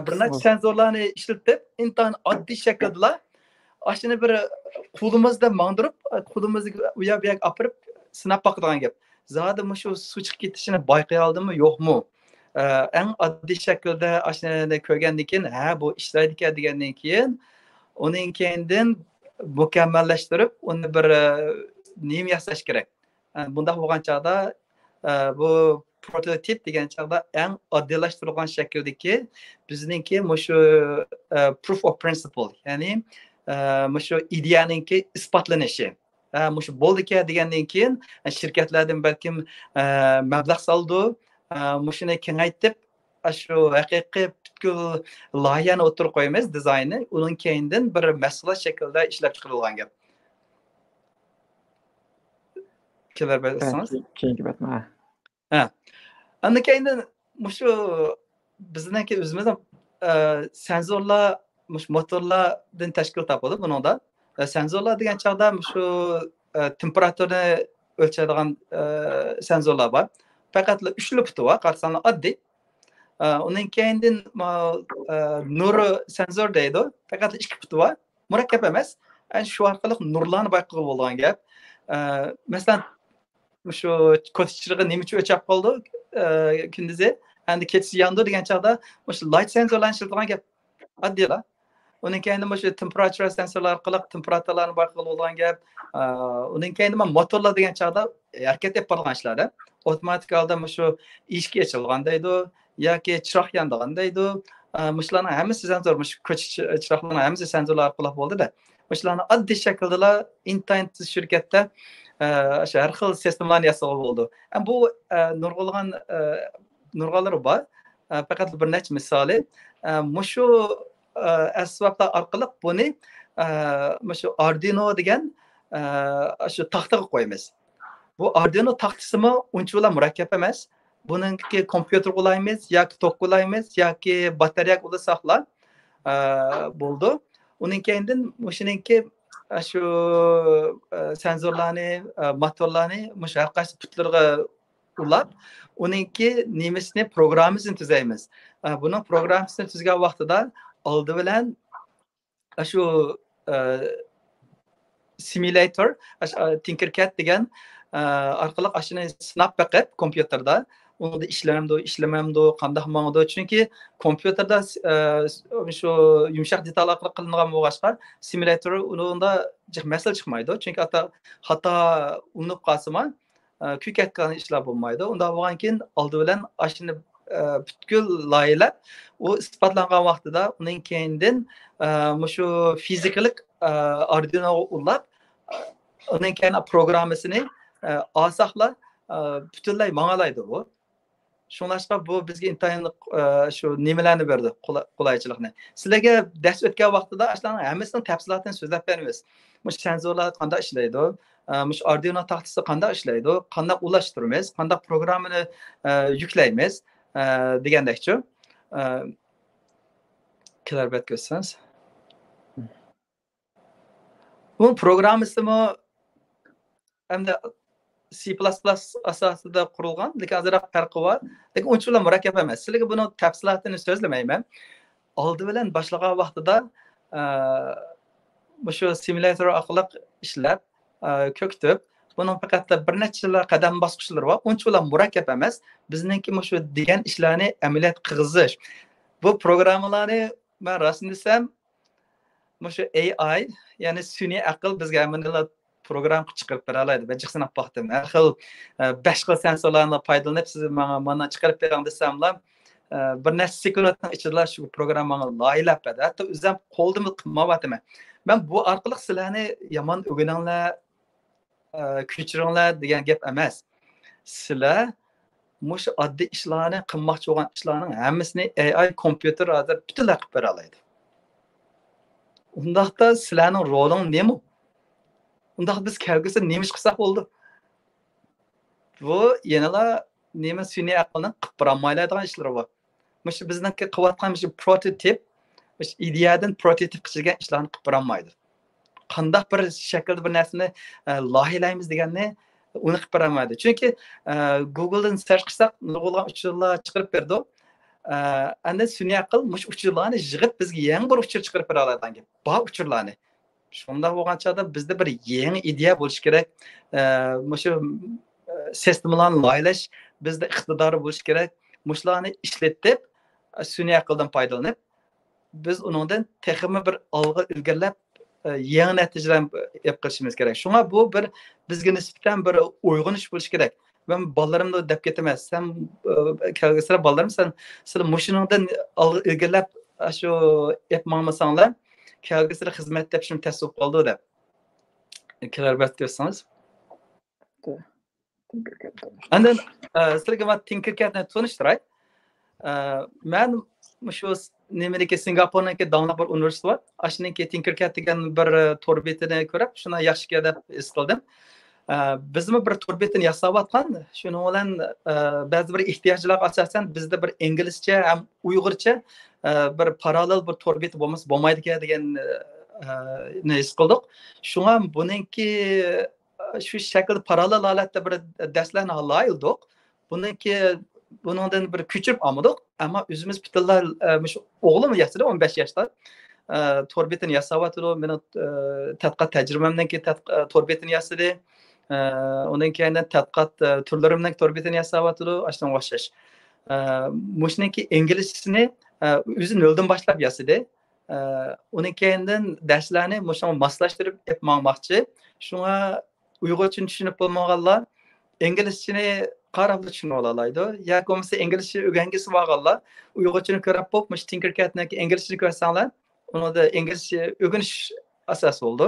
bir necha sensorlarni ishlatib, intayin oddiy shaklda ashuni bir qo'limizda mangdirib, qo'limizga u yoqqa olib sinab boqadigan gap. Zodi shu suv chiqib ketishini bayqay oldimmi, yo'qmi? Eng oddiy shaklda ashuni ko'rgandan keyin, ha bu ishlaydi ekan degandan keyin, uning keyindan mukammallashtirib, uni bir nima yasash kerak. Bunda bo'lgan chog'da bu prototip degan chog'da eng oddiylashtirilgan shakldagi bizningki shu proof of principle, ya'ni shu ideyaningki isbotlanishi. Shu bo'ldi-ku degandan keyin shirkatlardan balkim mablag' soldi, shuni kengaytib, shu haqiqiy butkul loyihani o'tirib qo'yamiz, dizaynni, uning keyindan bir mahsulot shaklida ishlab chiqarilgan gap. kelar bersangiz. Keyingi betma. Ha. Andan keyin mushu bizniki o'zimiz senzorlar, mush motorlardan tashkil topadi buningda. Senzorlar degan chog'da shu temperaturani o'lchaydigan senzorlar bor. Faqat 3 puti bor, qarasanlar oddiy. Undan keyindan nur senzor deydi. Faqat 2 puti bor. Murakkab emas. Shu orqali nurlarni bayqab bo'lgan gap. Masalan, shu ko'rsatchiligi nima uchun o'chab qoldi kunduzi, endi kechasi yondi degan chog'da shu light senzorlarni ishlatgan gap oddiylar. Undan keyin shu temperature sensorlar orqali temperaturalarni bayqab bo'lgan gap. Undan keyin motorlar degan chog'da harakat etib borgan ishlarda avtomatik holda shu eshik ochilgan deydi yoki chiroq yondigan deydi. Shularning hammasi senzor, shu ko'cha chiroqlarning hammasi senzorlar orqali bo'ldi-da. Shularni oddiy shaklda internet shirkatda shu har xil sistemalarni yasab bo'ldi. Bu nurg'onlari bor. Faqat bir necha misoli. Shu asboblar orqali buni shu Arduino degan shu taxtaga qo'yamiz. Bu Arduino taxtasimi uncha murakkab emas. Buningki kompyuter qo'laymiz yoki tok qo'laymiz yoki batareya qo'yib saqlab bo'ldi. Uning keyindan shuningki shu senzorlarni, motorlarni shu har qaysi putlarga ulab, uningki nemisini programmasini tuzaymiz. Buning programmasini tuzgan vaqtida oldi bilan shu simulator, Tinkercad degan orqali ashuni sinab baqib kompyuterda unda ishlamamdi, qanday mangdi. Chunki kompyuterda shu yumshoq detallar qilingan bo'lg'achqa simulator unda masala chiqmaydi. Chunki hatto unib qolsa kuyakkan ishlar bo'lmaydi. Unda bo'lgan keyin oldi bilan ashuni butkul loyihalar u isbotlangan vaqtida uning keyindan shu fizikalik Arduino ulab uning keyin programmasini olsaqlar butunlay mangalaydi bu. Shunlashqa bu bizga intayin shu nimalarni berdi, qulaychilikni. Sizlarga dars o'tgan vaqtida ashlarning hammasini tafsilotini so'zlab beramiz. Mush senzorlar qanday ishlaydi, mush Arduino taxtasi qanday ishlaydi, qanday ulashtiramiz, qanday programmani yuklaymiz degandekchi. Kelar bet ko'rsangiz. Bu programmasimi hamda C++ asosida qurilgan, lekin azroq farqi bor. Lekin uncha murakkab emas. Sizlarga buni tafsilotini so'zlamayman. Oldi bilan boshlagan vaqtida shu simulator orqali ishlab, ko'kitib, buning faqat bir necha qadam bosqichlari bor. Uncha murakkab emas. Bizningki shu degan ishlarni amaliyot qilg'izish. Bu programmalarni men rostini desam, shu AI, ya'ni sun'iy aql bizga mana program chiqarib bera oladi. Ben chiqsinib baxtim. Har xil 5 xil sensorlarni foydalanib siz mana chiqarib berang desamlar, bir necha sekundning ichida shu programmani loyilab beradi. Hatto o'zim qo'ldim qilmayapman. Men bu orqali sizlarni yomon o'rganinglar, ko'chiringlar degan gap emas. Sizlar mush oddiy ishlarni qilmoqchi bo'lgan ishlarning hammasini AI kompyuter hozir butunlay qilib bera oladi. Undaqda sizlarning roling nima? Undaq biz kelgusi nima ish qilsak bo'ldi? Bu yanala nima sun'iy aqlni qilib bera olmaydigan ishlar bor. Mush bizningki qilayotgan shu prototip, mush ideyadan prototip qilgan ishlarni qilib bera olmaydi. Qanday bir shaklda bir narsani loyihalaymiz deganni uni qilib bera olmaydi. Chunki Google'dan search qilsak, nurg'ulg'an uchurlar chiqarib berdi. Endi sun'iy aql mush uchurlarni yig'ib bizga yangi bir uchur chiqarib bera oladigan gap. Bu uchurlarni shunda bo'lgan chog'da bizda bir yangi ideya bo'lish kerak. Shu sistemalarni loyihalash bizda iqtidori bo'lish kerak. Mushlarni ishlatib, sun'iy aqldan foydalanib, biz uningdan texmi bir olg'a ilgarilab, yangi natijalar olib qilishimiz kerak. Shunga bu bir bizga nisbatan bir uyg'unish bo'lish kerak. Ben bolalarımda deb ketaman. Sen kelgusira bolalarım sen mushuningdan olg'a ilgarilab shu yapmamasanglar kelgusira xizmat deb shuni tasavvur qildi deb. Kelar bat ko'rsangiz. Andan sizlarga men Tinkercadni tanishtiray. Men shu nimadagi Singapurniki davlat bir universitet bor. Ashuniki Tinkercad degan bir to'r betini ko'rib, shuni yaxshi deb his qildim. bizmi bir to'r betini yasavatgan, shuning bilan ba'zi bir ehtiyojlar asosan bizda bir inglizcha ham uyg'urcha bir parallel bir to'r beti bo'lmaydi degan his qildik. Shunga buningki shu shaklda parallel holatda bir darslarni halayildik. Buningdan bir ko'chirib olmadik, ammo o'zimiz bitillar o'g'lim yasida 15 yoshda to'r betini yasavatdi. Meni tadqiqot tajribamdan keyin to'r betini yasadi. Ondan keyin tadqiqot turlarimdan to'r betini yasavatdi, ashunga o'xshash. Mushniki inglizchasini o'zi noldan boshlab yasadi. Ondan keyin darslarni mushunga moslashtirib etmoqchi. Shunga uyg'urcha tushunib bo'lmaganlar inglizchani qarab tushunib olaydi. Yoki bo'lmasa inglizcha o'rgangisi borganlar uyg'urchani ko'rib bo'lib, mush Tinkercad'niki inglizchani ko'rsanglar, unda inglizcha o'rganish asos bo'ldi.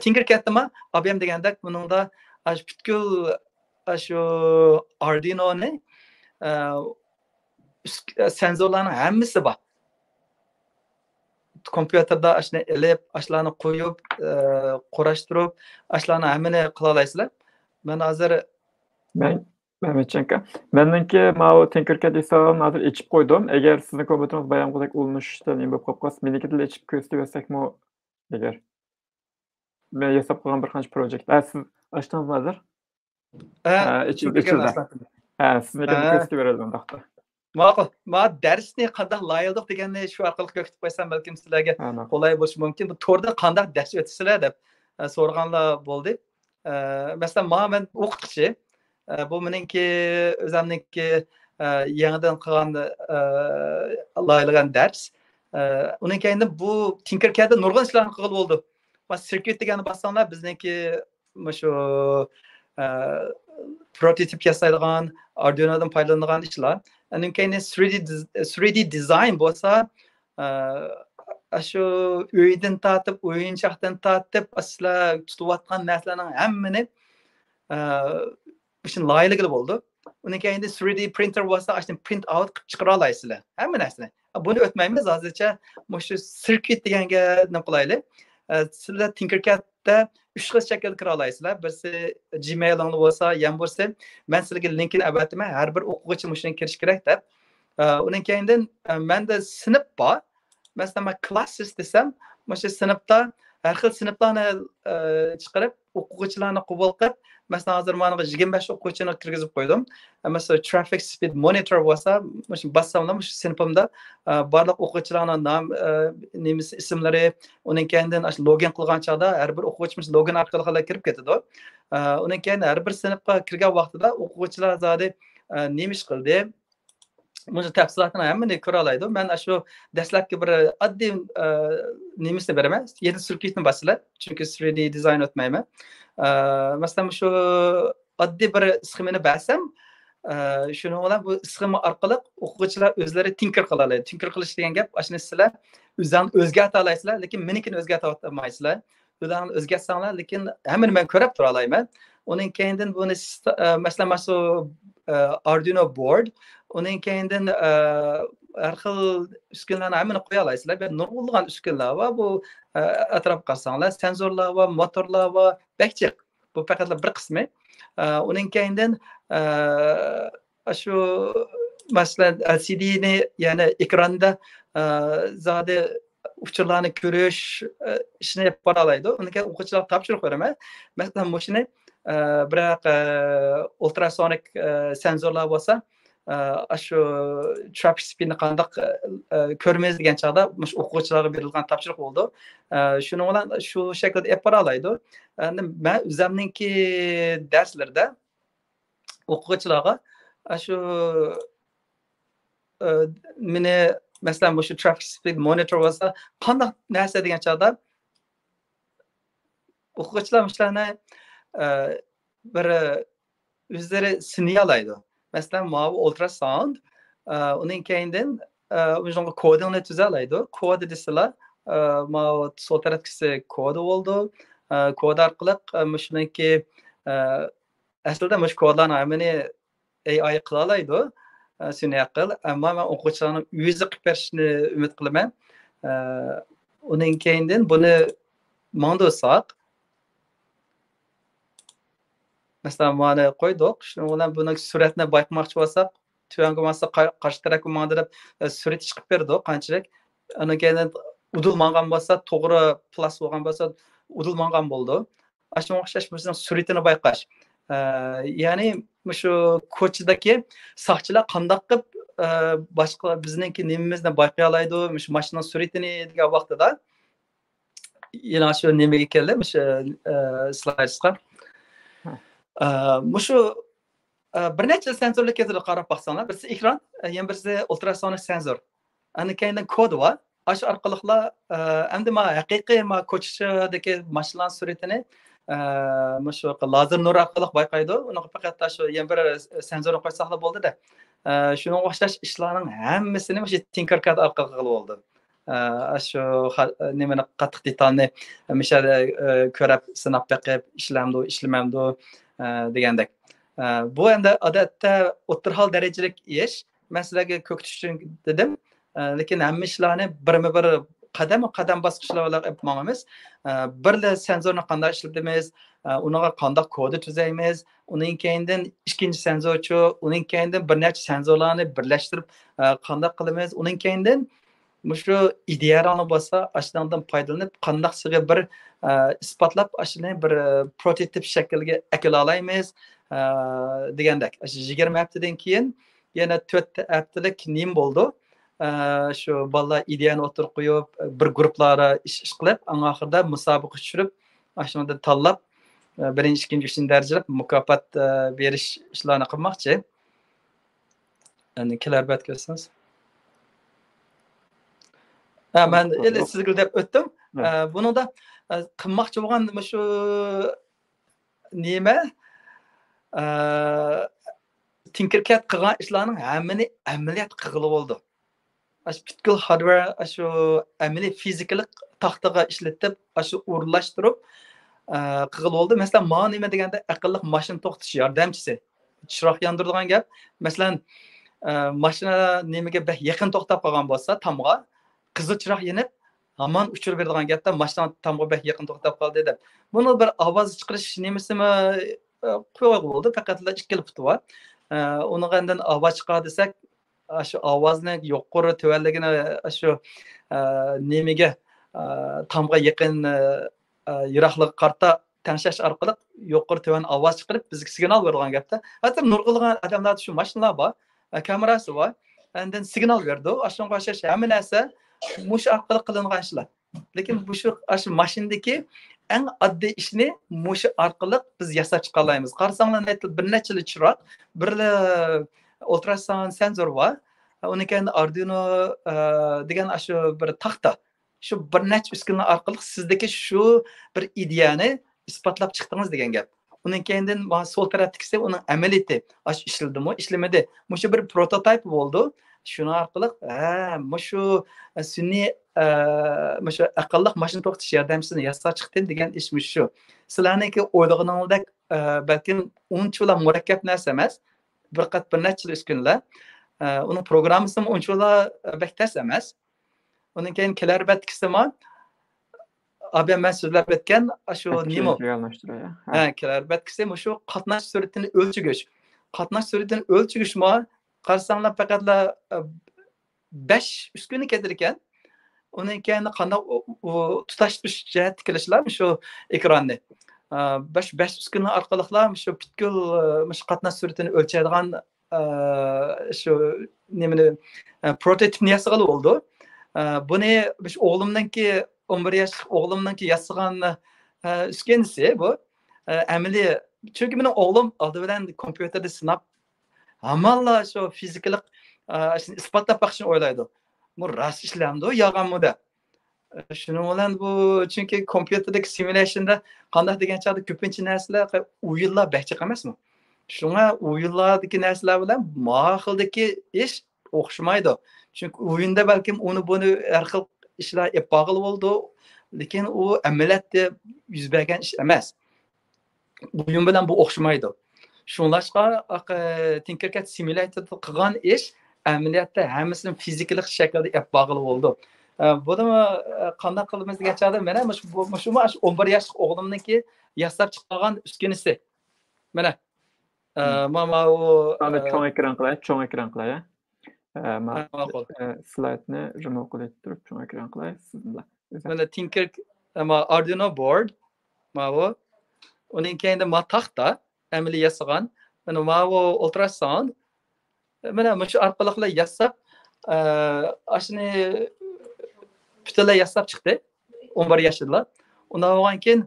Tinkercad'da ABM deganda buningda butkul shu Arduino'ni sensorlarning hammasi bor. Kompüterda ashuni ilib, ashlarni qo'yib, qorashtirib, ashlarni hammani qila olasizlar. Men hozir Mehmetchenka. Mendeki mao Tinkercad hesabını hazır içip koydum. Eğer sizin kompüteriniz bayan kodek ulanıştan bo'lib qolib qolsa, meniki de içip ko'rsatsak-mi eğer. Men yasab qo'ygan bir qancha projekt. Siz açtınız mı hazır? İçildi. Siznikini ko'rsatib beradi undaqda. Ma'qul. Ma darsni qanday layildik deganni shu orqali ko'rsatib qo'ysam, balkim sizlarga qulay bo'lishi mumkin. Bu to'rda qanday dars o'tasizlar deb so'raganlar bo'ldi. Masalan, men o'qituvchi. Bu meniki o'zimniki yangidan qilgan layilgan dars. Undan keyin bu Tinkercad'da nurg'un ishlarni qilib bo'ldi. Va circuit deganni bassanglar, bizniki shu prototip yasaydigan, Arduino'dan foydalanadigan ishlar. Undan keyin 3D design bo'lsa, shu uydan tortib, o'yinchoqdan tortib, aslar tutayotgan narsalarning hammani ishni layiligi bo'ldi. Undan keyin 3D printer bo'lsa, ashuni print out qilib chiqara olasizlar. Hamma narsani. Buni o'tmaymiz hozircha. Shu circuit deganga nima qilaylik? Sizlar Tinkercad'da 3 xil shaklda kira olasizlar. Birsi Gmail'ingizda bo'lsa, ham bo'lsa, men sizlarga linkini avatman. Har bir o'quvchi shunga kirish kerak deb. Undan keyin menda sinf bor. Masalan, classes desam, shu sinfda har xil sinflarni chiqarib, o'quvchilarni qabul qilib, masalan, hozir mana 25 o'quvchini kirgizib qo'ydim. Masalan, traffic speed monitor bo'lsa, shu bassamda, shu sinfimda barliq o'quvchilarning nomisi, ismlari, undan keyin login qilgan chog'da har bir o'quvchimiz login orqali kirib ketadi. Undan keyin har bir sinfga kirgan vaqtida o'quvchilar zodi nima ish qildi, Bunun tafsilotini hammani ko'ra oladi. Men shu dastlabki bir oddiy nemisini beraman. 7 circuitni basinglar, chunki 3D dizayn o'tmayman. Masalan, shu oddiy bir sxemani bersam, shuning bilan bu sxema orqali o'quvchilar o'zlari tinker qila oladi. Tinker qilish degan gap, shuni sizlar o'zgartira olasizlar, lekin menikini o'zgartira olmaysizlar. Ularni o'zgartsanglar, lekin hammani men ko'rib tura olaman. Uning keyindan buni masalan, shu Arduino board, uning keyindan har xil uskunalarni hammani qo'ya olasizlar. Nurg'unlagan uskunalar va bu atrofga qarasanglar, sensorlar va motorlar va bakchiq. Bu faqat bir qismi. Uning keyindan shu masalan LCDni, ya'ni ekranda zodi uchurlarni ko'rish ishini yapib bora oladi. Undan keyin o'quvchilar topshiriq beraman. Masalan, shuni biroq ultrasonic sensorlar bo'lsa, shu traffic speedni qanday ko'rmaymiz degan chog'da o'quvchilarga berilgan topshiriq bo'ldi. Shuning bilan shu shaklda yapib bora oladi. Men o'zimningki darslarda o'quvchilarga shu meni masalan shu traffic speed monitor bo'lsa, qanday narsa degan chog'da o'quvchilar ishlarni bir o'zlari sinay oladi. Masalan, mavi ultrasound, uning keyindan o'sha kodini tuza oladi. Kod desalar, mavi sol tarafkisi kodi bo'ldi. Kod orqali shuniki aslida mush kodlarni hammani AI qila oladi. Sun'iy aql, ammo men o'quvchilarning o'zi qilib berishni umid qilaman. Uning keyindan buni mondosak Mesela mana koyduk. Şunun bilan buni suratni bayqamoqchi bo'lsak, tuyangi bo'lsa qarshi tarafga mandirib surat chiqib berdi qanchalik. Undan keyin udilmagan bo'lsa, to'g'ri plas bo'lgan bo'lsa, udilmagan bo'ldi. Shunga o'xshash bizning suratini bayqash. Ya'ni shu ko'chadagi soqchilar qandoq qilib boshqa bizningki nimamizni bayqay oladi, shu mashina suratini degan vaqtida yana shu nimaga keldi, shu slaydga. Shu bir necha sensorlar keltirib qarab baqsanglar, birisi ekran, yana birisi ultrasonik sensor. Ana keyin kod bor. Shu orqaliqlar endi ma haqiqiy ma ko'chadagi mashinalar suratini shu lazer nur orqali bayqaydi. Uni faqat shu yana bir sensorni qo'ysaqlar bo'ldi-da. Shunga o'xshash ishlarning hammasini shu Tinkercad orqali qilib oldi. Shu nimani qattiq detalni mishada ko'rib sinab beqib ishlamdi, ishlamamdi degandek. Bu endi odatda o'rtaxol darajalik ish. Masalaga ko'k tushun dedim. Lekin hamma ishlarni birma-bir qadam bosqichlar bilan yapmamiz. Birla sensorni qanday ishlatamiz, unaga qanday kodi tuzaymiz, uning keyindan ikkinchi sensorchi, uning keyindan bir necha sensorlarni birlashtirib qanday qilamiz, uning keyindan shu ideyalarni bo'lsa, ashundan foydalanib qandaqsiga bir isbotlab, ashuni bir prototip shaklga akila olamiz degandek. 20 haftadan keyin yana 4 haftalik nim bo'ldi. Shu bolalar ideyani o'tirib qo'yib, bir guruhlarga ish qilib, oxirida musobaqa tushirib, shunda tanlab, birinchi, ikkinchi, uchinchi darajada mukofot berish ishlarini qilmoqchi. Endi kelarbat ko'rsangiz. Men sizga deb o'tdim. Buningda qilmoqchi bo'lgan shu nima Tinkercad qilgan ishlarning hammani amaliyot qilib oldi. Butkul hardware shu amaliy fizikalik taxtaga ishlatib, shu o'rlashtirib qilib oldi. Masalan, mana nima deganda aqlli mashina to'xtatish yordamchisi. Chiroq yondiradigan gap. Masalan, mashina nimaga yaqin to'xtab qolgan bo'lsa, tomga qizil chiroq yanib, hamon uchirib beradigan gapda mashina tomga yaqin to'xtab qoldi deb. Buni bir ovoz chiqarish nimasimi qo'yib bo'ldi, faqat ikkala puti bor. Uni qandan ovoz chiqar desak, shu ovozni yuqori tuvanligini shu nimaga tomga yaqin yiroqlik qarta tanshash orqali yuqori tuvan ovoz chiqarib bizga signal beradigan gapda. Hatto nurg'ilgan odamlarda shu mashinalar bor, kamerasi bor. Undan signal berdi. Shunga o'xshash hamma narsa mush orqali qilingan ishlar. Lekin bu shu mashinadagi eng oddiy ishni mush orqali biz yasab chiqa olamiz. Qarasanglar bir necha chiroq, bir ultrason sensor bor. Uni keyin Arduino degan shu bir taxta. Shu bir necha uskuna orqali sizdagi shu bir ideyani isbotlab chiqdingiz degan gap. Uning keyindan sol tarafdagisi uning amaliyati, ishladimi, ishlamadi. Shu bir prototip bo'ldi. Shuni orqali shu sun'iy shu aqlli mashina to'xtatish yordamchisini yasab chiqdim degan ish shu. Sizlarniki o'ylaganingdek balkim unchalar murakkab narsa emas. Bir necha uskunalar. Uning programmasi unchalar bektas emas. Uning keyin kelarbatkisi men so'zlab o'tgan shu nima? Kelarbatkisi shu qatnash sur'atini o'lchagich. Qatnash sur'atini o'lchagich qarasanglar faqatlar 5 uskuna ketar ekan. Uning keyin qanday tutashtirish jihati qilishlar shu ekranni. 5 uskuna orqaliqlar shu butkul shu qatnash sur'atini o'lchaydigan shu nimani prototipni yasagan oldu. Buni o'g'limningki 11 yoshli o'g'limningki yasagan uskunasi bu. Amaliy chunki mening o'g'lim oldi bilan kompyuterda sinab hamalla shu fizikalik isbotlab baqishni o'ylaydi. Bu rost ishlamdi, yog'anmi deb. Shuning bilan bu chunki kompyuterdagi simulationda qanday degan chog'da ko'pincha narsalar o'yinlar behchiq emasmi? Shunga o'yinlardagi narsalar bilan mahildagi ish o'xshamaydi. Chunki o'yinda balkim uni buni har xil ishlar yapag'il bo'ldi, lekin u amaliyotda yuz bergan ish emas. O'yin bilan bu o'xshamaydi. Shunlashqa Tinkercad simulatorda qilgan ish amaliyotda hammasini fizikalik shaklda yapag'il bo'ldi. Buni qanday qilamiz degan chog'da mana shu 11 yoshli o'g'limniki yasab chiqqan uskunasi. Mana mana u Ana cho'ng ekran qilay. ma'qul. Slaydni remove qilib turib cho'ng ekran qilay siz bilan. Mana Tinker Arduino board mana bu. Uning keyinda ma taxta amaliy yasagan. Mana bu ultrasound. Mana shu orqali yasab ashuni butunlay yasab chiqdi. 11 yoshida. Undan olgan keyin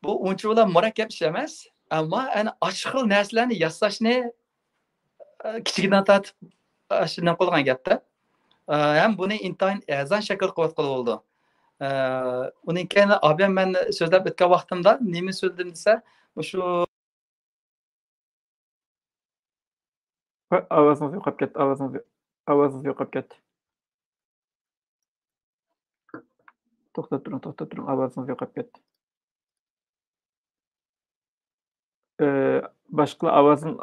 bu uncha murakkab ish emas, ammo ana ochiqil narsalarni yasashni kichikdan tortib shundan qilgan gapda. Ham buni intayin azon shakl qilib oldi. Uning keyin abim men so'zlab o'tgan vaqtimda nima so'zladim desa, shu Ovozingiz yo'qolib ketdi, ovozingiz yo'qolib ketdi. To'xtab turing, ovozingiz yo'qolib ketdi. Boshqa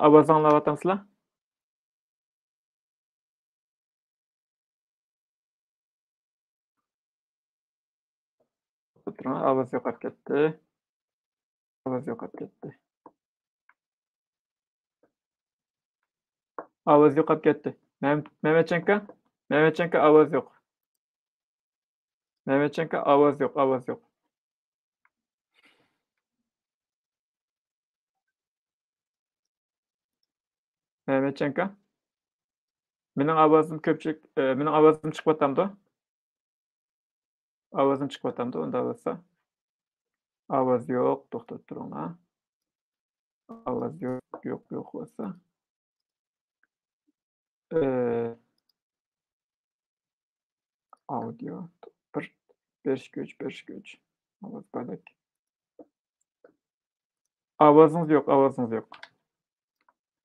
ovoz anglayapsizlar? Ovoz yo'qolib ketdi. Ovoz yo'qolib ketdi. Ovoz yo'qolib ketdi. Mehmetchenko ovoz yo'q. Mehmetchenko ovoz yo'q, ovoz yo'q. Mehmetchenko. Mening ovozim ko'pchilik, mening ovozim chiqyapti-da? Ovozim chiqyapti unda bo'lsa. Ovoz yo'q, to'xtab turinglar. Ovoz yo'q bo'lsa. Audio bir berish kuch. Ovoz badak. Ovozingiz yo'q.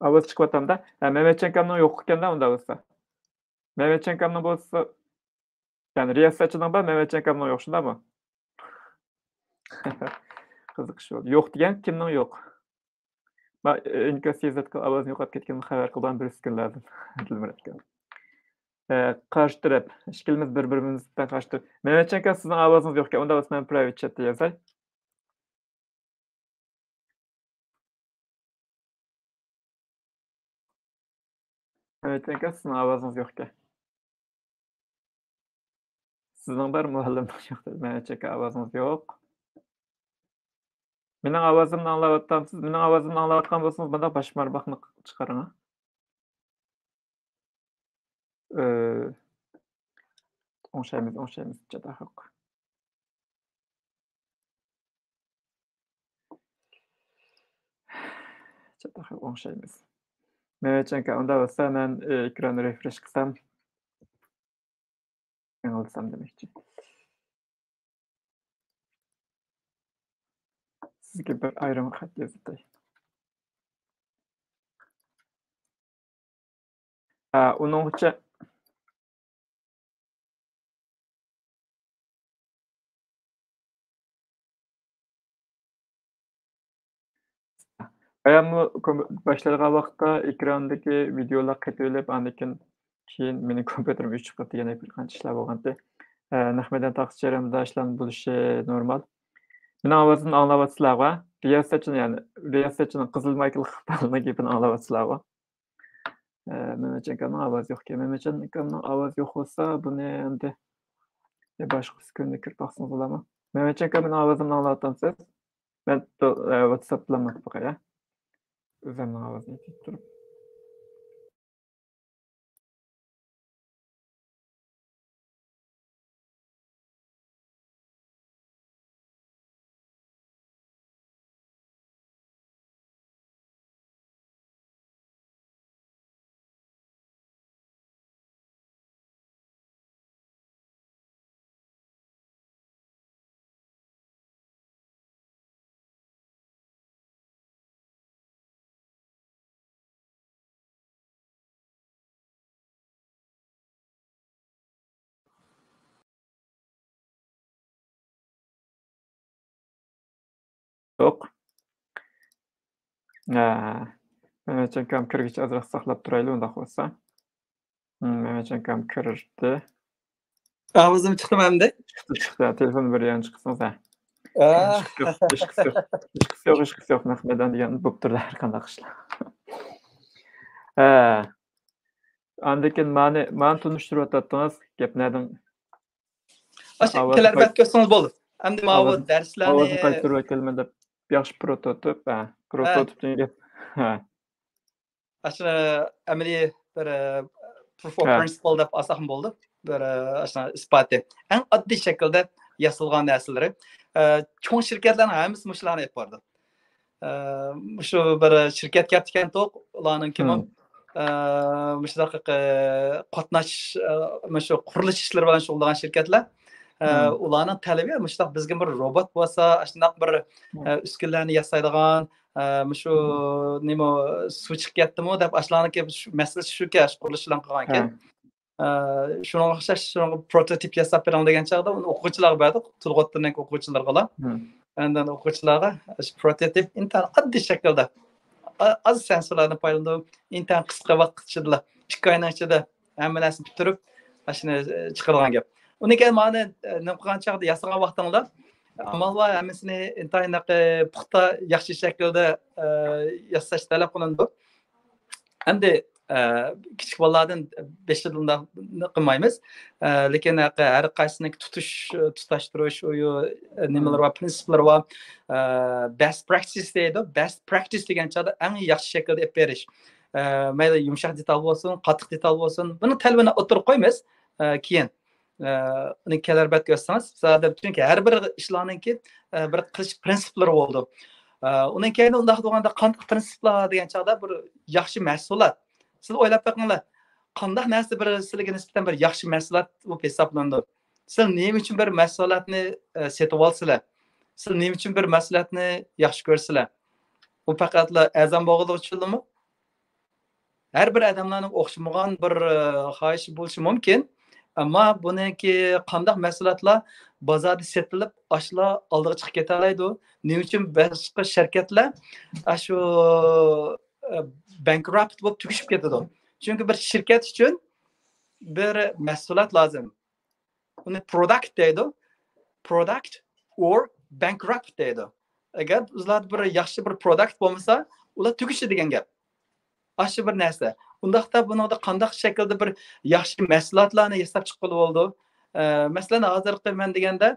Ovoz chiqyapti-da. Mehmetchenkoning yo'q ekanda unda bo'lsa. Mehmetchenkoning bo'lsa, ya'ni riyosatchining bor, Mehmetchenkoning yo'q, shundaymi? Qiziqish bo'ldi. Yo'q degan kimning yo'q? Men inkas yezatga ovoz yo'qolib ketganini xabar qilgan bir kunlardan Dilmuratga. Qarshi taraf, ikkimiz bir-birimizdan qarshi taraf. Mehmetchenko sizning ovozingiz yo'q ekan, unda bo'lsa men private chatda yozay. Mehmetchenko sizning ovozingiz yo'q ekan. Sizning bir muallimning yo'q. Mehmetchenko ovozingiz yo'q. Mening ovozimni anglayapsiz. Mening ovozimni anglayotgan bo'lsangiz, bunda bosh barmoqni chiqaring. O'ngshaymiz juda haq. Juda haq o'ngshaymiz. Mehmetchenko, unda bo'lsa men ekronni refresh qilsam, yangilisam demoqchi. Sizga bir ayrim xat yozay. Uningcha başlagan vaqtda ekrandagi videolar qaytarilib, keyin mening kompyuterim o'chib qoldi, yana bir qancha ishlar bo'lgandi. Nahmadan taqsimda jarayonida ishlar bo'lishi normal. Mening ovozimni anglayapsizlar-ku? Riyosatchining qizil Michael Xipalning gapini anglayapsizlar-ku? Mehmetchenkoning ovozi yo'q ekan. Mehmetchenkoning ovozi yo'q bo'lsa, buni endi boshqa uskunda kirib boqsangiz bo'ladimi? Mehmetchenko, mening ovozimni anglayapsizsiz? Men WhatsApp bilan qo'yay. O'zimning ovozimni aytib turib. Yo'q. Mehmetchenkom kirgich ozroq saqlab turaylik unda bo'lsa. Mehmetchenkom kirdi. Ovozim chiqdimi endi? Chiqdi. Telefonni bir yana chiqsangiz. ishqisi yo'q Mahmadan degan bo'lib turdi har qanday ishlar. Andakin mani tunishtirib o'tdingiz, gap nerdan? Kelar bet ko'rsangiz bo'ldi. Endi mana bu Ovozini darslarni qaytarib kelman deb yaxshi prototipdan gap. aslında ameliy bir proof of principle deb asaqım bo'ldi. Bir aslında isbatı. En oddiy shaklda yasalgan narsalar. Cho'ng shirkatlarning hammasi mushlarni yapardi. Shu bir shirkat kaptikan to'q, ularning kimi mushlar qatnash, shu qurilish ishlari bilan shug'ullanan shirkatlar. Ularning talabi mushlar bizga bir robot bo'lsa, shunday bir uskunlarni yasaydigan, shu nima suv chiqib ketdimi deb ashlarniki masala shuki qurilish bilan qilgan ekan. Shunga o'xshash prototip yasab berang degan chog'da uni o'quvchilarga berdik, Tulg'otdagi o'quvchilarga. Undan o'quvchilarga prototip intan oddiy shaklda az sensorlarni foydalanib, intan qisqa vaqt ichida 2 oyning ichida hamma narsani bitirib, shuni chiqargan gap. Uni keyin meni nima qilgan chog'da yasagan vaqtingda amal va hammasini intan puxta yaxshi shaklda yasash talab qilindi. Endi kichik bolalardan 5 yilda qilmaymiz. Lekin har qaysining tutashtirish nimalar va prinsiplar va best practice deydi. Best practice degan chog'da eng yaxshi shaklda olib berish. Mayli yumshoq detal bo'lsin, qattiq detal bo'lsin, buni talabini o'tirib qo'ymiz. Keyin uni kelarbat ko'rsangiz, chunki har bir ishlarningki bir qilish prinsiplari bo'ldi. Undan keyin undaq deganda qanday prinsiplar degan chog'da bir yaxshi mahsulot. Siz o'ylab boqinglar, qanday narsa bir sizlarga nisbatan bir yaxshi mahsulot bo'lib hisoblandi. Siz nima uchun bir mahsulotni setib olsizlar? Siz nima uchun bir mahsulotni yaxshi ko'rsizlar? Bu faqatla azam bog'liq uchunmi? Har bir odamlarning o'xshamagan bir xohishi bo'lishi mumkin. Ammo buniki qanday mahsulotlar bozorda setilib, ashlar oldiga chiqib keta oladi? Nima uchun boshqa shirkatlar shu bankrupt bo'lib tugishib ketadi? Chunki bir shirkat uchun bir mahsulot lozim. Uni product deydi. Product or bankrupt deydi. Agar ular bir yaxshi bir product bo'lmasa, ular tugishi degan gap. Aşı bir narsa. Undaqda buningda qanday shaklda bir yaxshi mahsulotlarni yasab chiqib bo'ldi. Masalan, hozirgi men deganda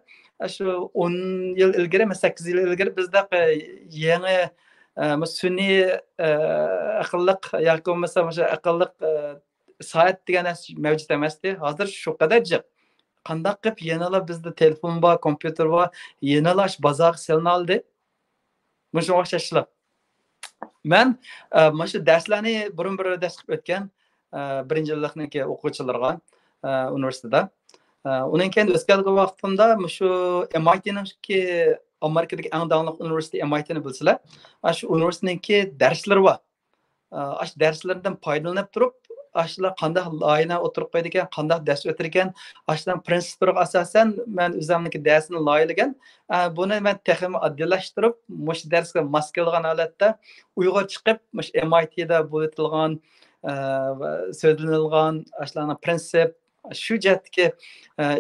shu 10 yil ilgari, 8 yil ilgari bizda yangi sun'iy aqlliq yoki bo'lmasa o'sha aqlliq soat degan narsa mavjud emasdi. Hozir shu qadar jiq. Qanday qilib yanala bizda telefon bor, kompyuter bor, yanalash bozor silinaldi. Shunga o'xshashlar. Men mana shu darslarni bir dars qilib o'tgan birinchi yillikniki o'quvchilarga universitetda. Undan keyin o'tgan vaqtimda shu MIT'ningki Amerikadagi eng davomli universitet MIT'ni bilsizlar. Shu universitetningki darslari bor. Shu darslardan foydalanib turib, ashlar qanday loyihalar o'tirib qo'ydi ekan, qanday dars o'tir ekan, ashlar prinsiplariga asosan men o'zimniki darsni loyihalagan. Buni men texnik oddillashtirib, mush darsga mos kelgan holatda Uyg'ur chiqib, mush MIT'da bo'litilgan so'zlanilgan ashlarning prinsip shu jihatdagi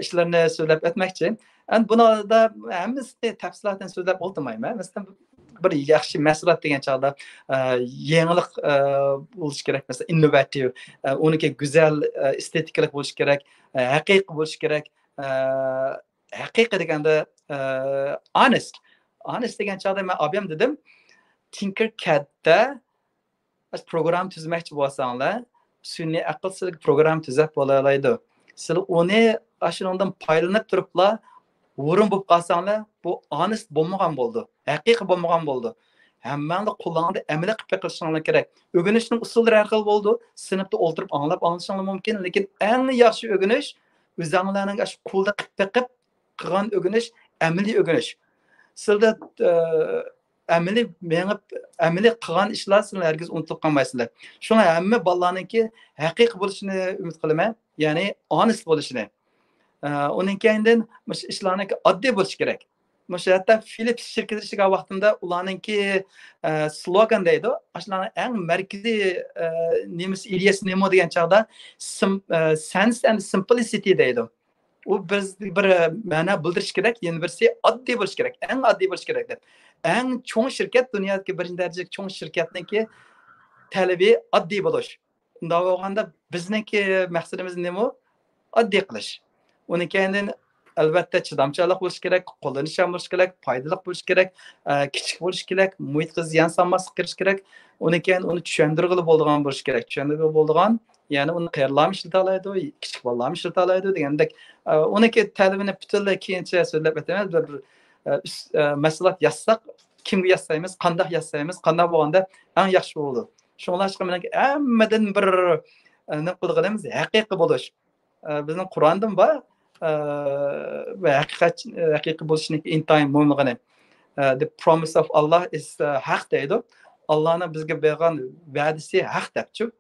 ishlarni so'zlab o'tmoqchi. Endi bunida hammasini tafsilotdan so'zlab o'tmayman. Masalan, bir yaxshi mahsulot degan chog'da yangilik bo'lish kerak, masalan innovativ, uniki go'zal, estetikalik bo'lish kerak, haqiqiy bo'lish kerak. Haqiqiy deganda honest degan chog'da men obam dedim, Tinkercad'da program tuzmoqchi bo'lsanglar, sun'iy aql sizga program tuzab bo'la oladi. Siz uni ashundan foydalanib turiblar, o'rin bo'lib qolsanglar, bu honest bo'lmagan bo'ldi. Haqiqiy bo'lmagan bo'ldi. Hammani qo'lingda amaliy qilib qilishingiz kerak. O'rganishning usullari har xil bo'ldi. Sinfda o'tirib anglab olishingiz mumkin, lekin eng yaxshi o'rganish o'zingizlarning shu qo'lda qilib qilgan o'rganish, amaliy o'rganish. Sizda amaliy qilgan ishlar sizlar hargiz unutilib qolmaysizlar. Shunga hamma bolalarningki haqiqiy bo'lishini umid qilaman, ya'ni honest bo'lishini. Uning keyindan ishlarning oddiy bo'lishi kerak. Mana hatto Philips shirkati ishlagan vaqtimda ularningki slogan deydi. Ashlarning eng markaziy nimasi ideyasi nima degan chog'da sense and simplicity deydi. u biz bir ma'no bildirish kerak, yana birisi oddiy bo'lish kerak, eng oddiy bo'lish kerak deb. Eng cho'ng shirkat, dunyodagi birinchi darajadagi cho'ng shirkatniki talabi oddiy bo'lish. Unda bo'lganda bizniki maqsadimiz nima? Oddiy qilish. Uni keyin albatta chidamchanlik bo'lish kerak, qo'llanishchan bo'lish kerak, foydali bo'lish kerak, kichik bo'lish kerak, muhitga ziyon solmaslik kirish kerak. Uni keyin uni tushuntirg'ili bo'ladigan bo'lish kerak. Tushuntirg'ili bo'ladigan, ya'ni uni qayerlarmi ishlata oladi, kichik bolalarmi ishlata oladi degandek, uniki talabini butunlay keyincha so'zlab o'tamiz. Bir maslahat yazsak, kimga yazsaymiz, qanday yazsaymiz, qanday bo'lganda eng yaxshi bo'ladi. Shunlashqa menga hammadan bir nima qilganimiz haqiqiy bo'lish. Bizning Qur'ondan bor ve haqiqiy bo'lishning intayin muhimligini. The promise of Allah is haq deydi. Allah'ın bizga bergan va'dasi haq debchi.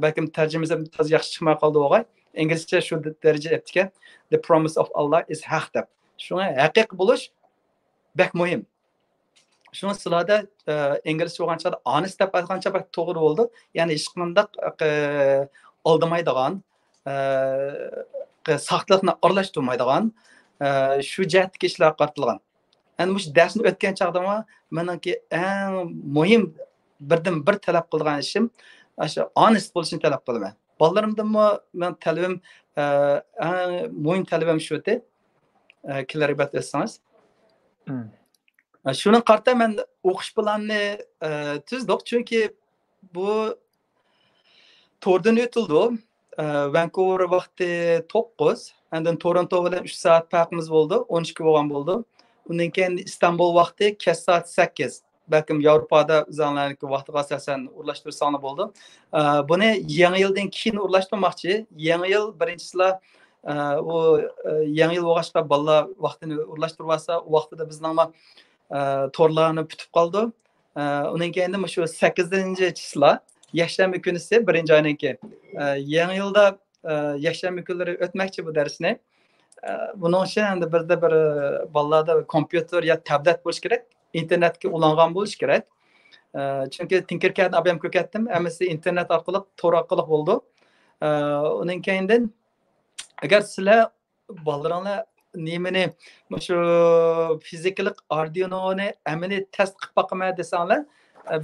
Balkim tarjimasi biraz yaxshi chiqmay qoldi o'g'ay. İngilizce shu daraja aytdiki, the promise of Allah is haq deb. Shunga haqiqiy bo'lish bek muhim. Shuni sizlarda inglizcha o'qiganchada honest deb aytgancha bak to'g'ri bo'ldi. Ya'ni hech qanday aldamaydigan, saqliqni aralashtirmaydigan shu jihatdagi ishlar qaratilgan. Endi bu darsni o'tgan chaqdama meniki eng muhim birdan bir talab qilgan ishim o'sha honest bo'lishni talab qilaman. Bolalarimdanmi men talabim eng muhim talabim shu edi. Klaribat etsangiz. Shuni qarta men o'qish planini tuzdik, chunki bu to'rdan o'tildi. Vancouver vaqti 9, andan Toronto bilan 3 soat farqimiz bo'ldi, 12 bo'lgan bo'ldi. Undan keyin Istanbul vaqti kech soat 8. Balkim Yevropada uzanlarniki vaqtiga asosan urlashtirsanglar bo'ldi. Buni yangi yildan keyin urlashtirmoqchi. Yangi yil birinchisilar o yangi yil bo'lg'achqa bolalar vaqtini urlashtirib olsa, u vaqtida bizning to'rlarni putib qoldi. Undan keyin shu 8-chislar yakshanba kunisi birinchi oyniki. Yangi yilda yakshanba kunlari o'tmoqchi bu darsni. Buning uchun endi bizda bir bolalarda kompyuter ya tablet bo'lish kerak, internetga ulangan bo'lish kerak. Chunki Tinkercad'ni olib ham ko'katdim, hammasi internet orqali, tor orqali bo'ldi. Undan keyin agar sizlar bolalarni nimani shu fizikalik Arduino'ni amaliy test qilib boqaman desanglar,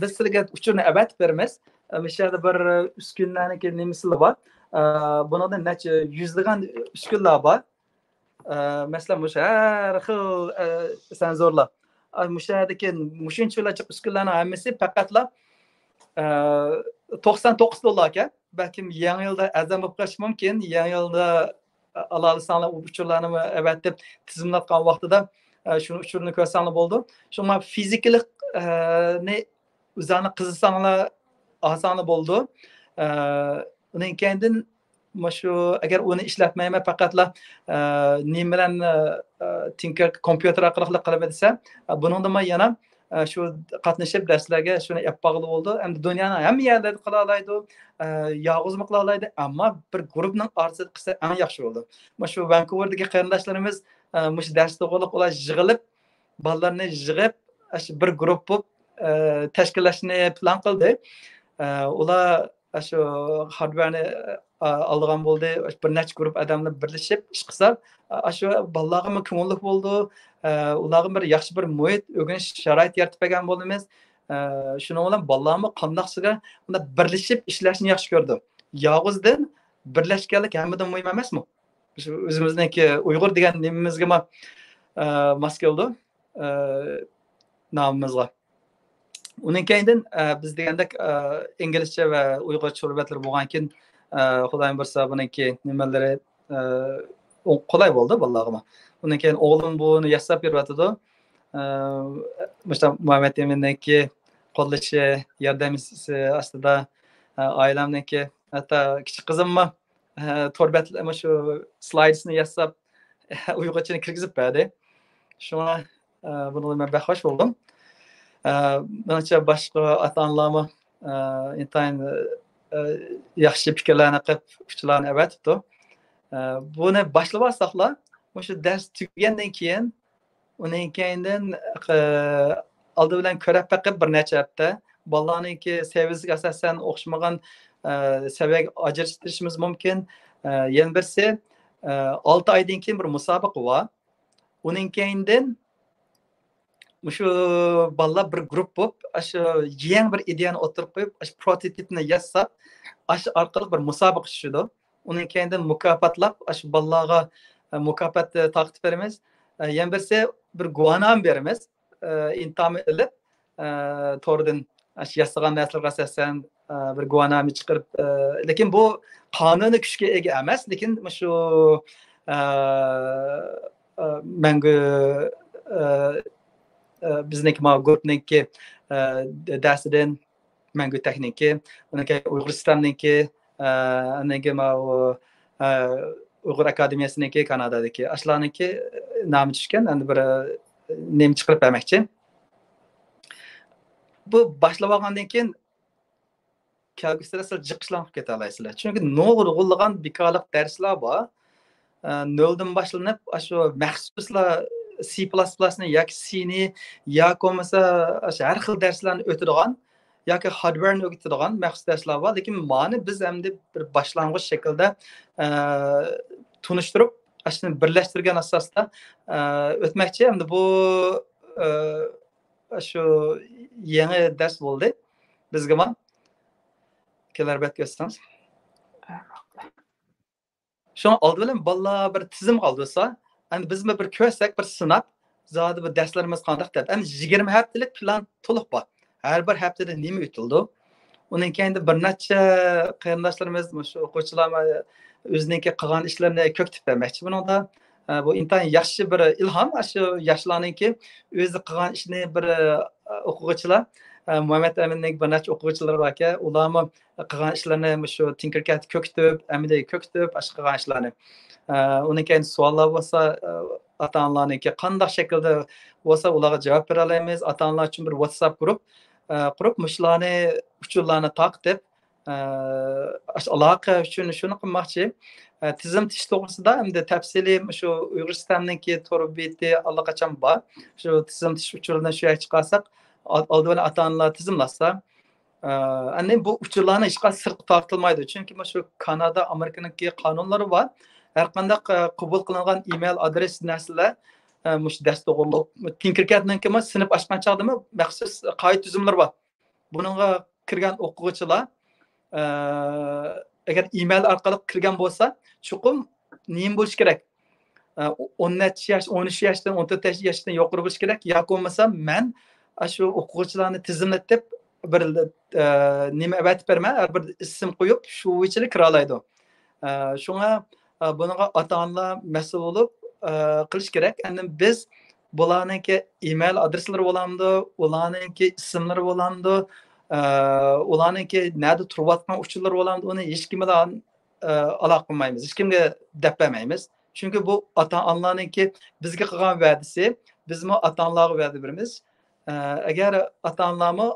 biz sizlarga uchurni abatib beramiz. Mishada bir uskunlarniki nimasi bor. Buningda necha yuzlagan uskunlar bor. Masalan, har xil senzorlar. Mushadagi mushunchalarcha uskunlarning hammasi faqatla $99 ekan. Balkim yangi yilda azam bo'lib qolishi mumkin. Yangi yilda alalsanlar u uchurlarni abatib tizimlatgan vaqtida shuni uchurni ko'rsanglar bo'ldi. Shunga fizikalik ne o'zini qiziqsanglar osonli bo'ldi. Undan keyin shu agar uni ishlatmayman faqatla nim bilan Tinker kompyuter orqali qilib desa, buningda yana shu qatnashib darslarga shuni yapbog'li bo'ldi. Endi dunyoning hamma yerlarida qila oladi, yolg'izmi qila oladi, ammo bir guruhning orasida qilsa eng yaxshi bo'ldi. Shu Vancouverdagi qarindoshlarimiz shu darsda bo'lib ular yig'ilib, bolalarni yig'ib, bir guruh bo'lib tashkillashni plan qildi. Ular shu hardwareni algan bo'ldi. Bir necha guruh odamlar birlashib ish qilsa, shu bolalarga ko'ngilli bo'ldi. Ularga bir yaxshi bir muhit, o'rganish sharoit yaratib bergan bo'lamiz. Shuning bilan bolalarni qandoqsiga unda birlashib ishlashni yaxshi ko'rdi. Yolg'izdan birlashganlik hammadan muhim emasmi? Shu o'zimizniki Uyg'ur degan nimamizga mos keldi. Nomimizga. Undan keyin biz degandek inglizcha va uyg'ur cho'rbatlar bo'lgan keyin xudoyim bersa buniki nimalari qulay bo'ldi bolalarga. Undan keyin o'g'lim buni yasab beryotdi. Muhammad Emin'niki qo'llashi yordamchisi ostida oilamniki, hatto kichik qizimmi to'rbatlar shu slidesni yasab uyg'urchani kirgizib berdi. Shuna buni men baxosh bo'ldim. Menimcha boshqa ota-onalarmi intayin yaxshi fikrlarni qilib, uchlarni avatibdi. Buni boshlab olsaqlar, shu dars tugagandan keyin, undan keyindan oldi bilan ko'rib boqib bir necha hafta bolalarniki seviyasiga asosan o'xshamagan saviyaga ajratishimiz mumkin. Yana birsi 6 oydan keyin bir musobaqa bor. Uning keyindan shu bolalar bir guruh bo'lib, shu yangi bir ideyani o'tirib qo'yib, shu prototipni yasab, shu orqali bir musobaqa tushadi. Uning keyindan mukofotlab, shu bolalarga mukofot taqdim beramiz. Yana birisi bir guvohnoma beramiz. Intom ilib, to'g'ridan shu yasagan narsalarga asosan bir guvohnoma chiqarib, lekin bu qonuniy kuchga ega emas, lekin shu mangu bizniki ma guruhniki darsidan mangu texniki, uniki Uyg'uristonninki, aniki ma Uyg'ur akademiyasiniki Kanadadagi. Ashlarniki nomi tushgan, endi bir nem chiqarib bermoqchi. Bu boshlab olgandan keyin kelgusida siz jiqishlanib keta olasizlar. Chunki nurg'unlagan bekorlik darslar bor. Noldan boshlanib, shu maxsuslar C++ni yoki C'ni yoki bo'lmasa har xil darslarni o'tadigan yoki hardwareni o'rgatadigan maxsus darslar bor. Lekin mani biz endi bir boshlang'ich shaklda tunishtirib, shuni birlashtirgan asosda o'tmoqchi. Endi bu shu yangi dars bo'ldi bizga ham. Kelarbat göstersangiz. Şu an oldi bilan bolalar bir tizim qoldirsa, endi biz bir ko'rsak, bir sinab, zodi bir darslarimiz qanday deb. Endi 20 haftalik plan to'liq bor. Har bir haftada nima o'tildi? Undan keyin bir necha qarindoshlarimiz, shu o'quvchilar o'ziniki qilgan ishlarini ko'ktib bermoqchi. Buningda bu intayin yaxshi bir ilhom, shu yoshlarniki o'zi qilgan ishni bir o'quvchilar Muhammed Aminning bir necha o'quvchilari bor ekan, ularni qilgan ishlarini shu Tinkercad ko'ktib, Amidaga ko'ktib, shu qilgan ishlarni. Undan keyin savollar bo'lsa, ota-onalarniki qanday shaklda bo'lsa, ularga javob bera olamiz. Ota-onalar uchun bir WhatsApp guruh qurib, mushlarni uchurlarni taqib, aloqa uchun shuni qilmoqchi. Tizim tish to'g'risida endi tafsiliy shu Uyg'uristonninki to'rbeti allaqachon bor. Shu tizim tish uchurini shu yerga chiqarsak, oldin ota-onalar tizimlasa, endi bu uchurlarni hech qanday sirtqa tortilmaydi. Chunki shu Kanada, Amerikaniki qonunlari bor. Har qanday qabul qilingan email adres narsalar mush dasturlar Tinkercad'ninki sinf ochgan chog'dami maxsus qoida tuzumlar bor. Buningga kirgan o'quvchilar agar email orqali kirgan bo'lsa, chuqur nima bo'lish kerak? 10 yosh, 13 yoshdan 14 yoshdan yuqori bo'lish kerak. Yoki bo'lmasa men shu o'quvchilarni tizimlatib bir nima avatib berman, har bir ism qo'yib shu ichida kira oladi. Shunga bunga ota-onalar mas'ul bo'lib qilish kerak. Endi biz bularniki email adreslari bo'lamdi, ularniki ismlari bo'lamdi, ularniki nerede turayotgan uchurlar bo'lamdi, uni hech kim bilan aloqa qilmaymiz, hech kimga deb bermaymiz. Chunki bu ota-onalarniki bizga qilgan va'dasi, bizmi ota-onalarga va'da beramiz. Agar ota-onalarmi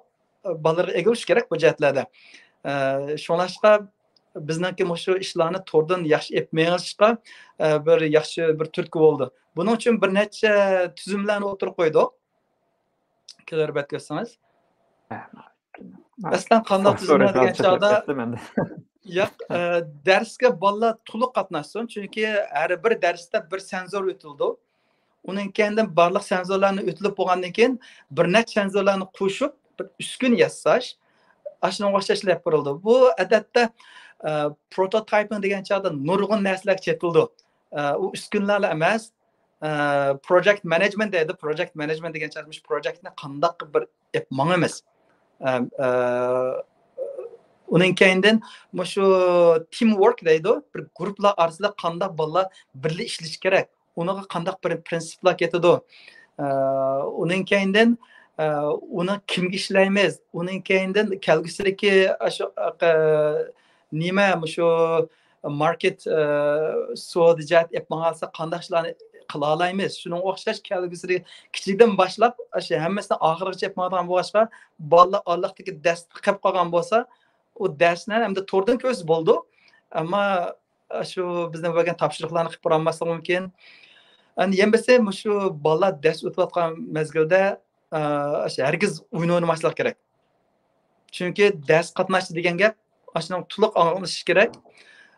bolalarga ega bo'lish kerak bu jihatlarda. Shunlashqa bizniki shu ishlarni to'rdan yaxshi epmeyishqa bir yaxshi bir turtki bo'ldi. Buning uchun bir necha tuzumlarni o'tirib qo'ydik. Kelarbat ko'rsangiz. Aslan qanday tuzumlar degan chog'da yo'q, darsga bolalar to'liq qatnashsin, chunki har bir darsda bir senzor o'tildi. Uning kendidan barliq senzorlarni o'tilib bo'lgandan keyin bir necha senzorlarni qo'shib bir uskun yasash, ashuna o'xshashlar berildi. Bu odatda prototyping degan chog'da nurg'un narsalar chetildi. U uskunlar emas, project management deydi. Project management degan chog'da projektni qanday bir yapmaymiz. Uning keyindan shu teamwork deydi. Bir guruhlar orasida qanday bolalar birga ishlash kerak. Unaga qanday bir prinsiplar ketadi. Uning keyindan uni kimga ishlaymiz? Uning keyindan kelgusidagi shu nima shu market so'dijat yapmasa qanday ishlarni qila olamiz? Shuning o'xshash kelgusidagi kichikdan boshlab shu hammasini oxirigacha yapmagan bo'lsa, bolalar Allohdagi dars qilib qolgan bo'lsa, u darsni hamda to'rdan ko'z bo'ldi. Ammo shu bizning bo'lgan topshiriqlarni qilib borolmaslik mumkin. Endi yembese shu bolalar dars o'tayotgan mezgilda hargiz o'yin o'ynamaslik kerak. Chunki dars qatnashish degan gap ashunday to'liq anglish kerak.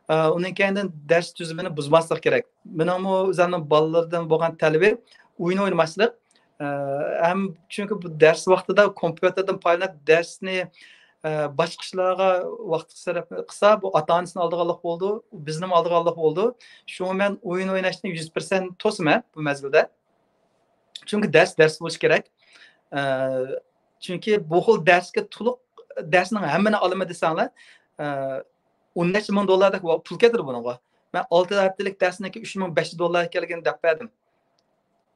Undan keyin ders tuzumini buzmaslik kerak. Mening o'zimning bolalardan bo'lgan talabi o'yin o'ynamaslik. Ham chunki bu ders vaqtida kompyuterdan foydalanib darsni boshqa ishlarga vaqt sarf qilsa, bu ota-onasini oldiganlik bo'ldi, bizni oldiganlik bo'ldi. Shunga men o'yin o'ynashni 100% to'sma bu mezgilda. Chunki ders bo'lish kerak. Chunki bu xil darsga to'liq darsning hammani olaman desanglar, 10 necha ming dollardek pul ketadi bunga. Men 6 haftalik darsniki 3500 dollar ekanligini deb berdim.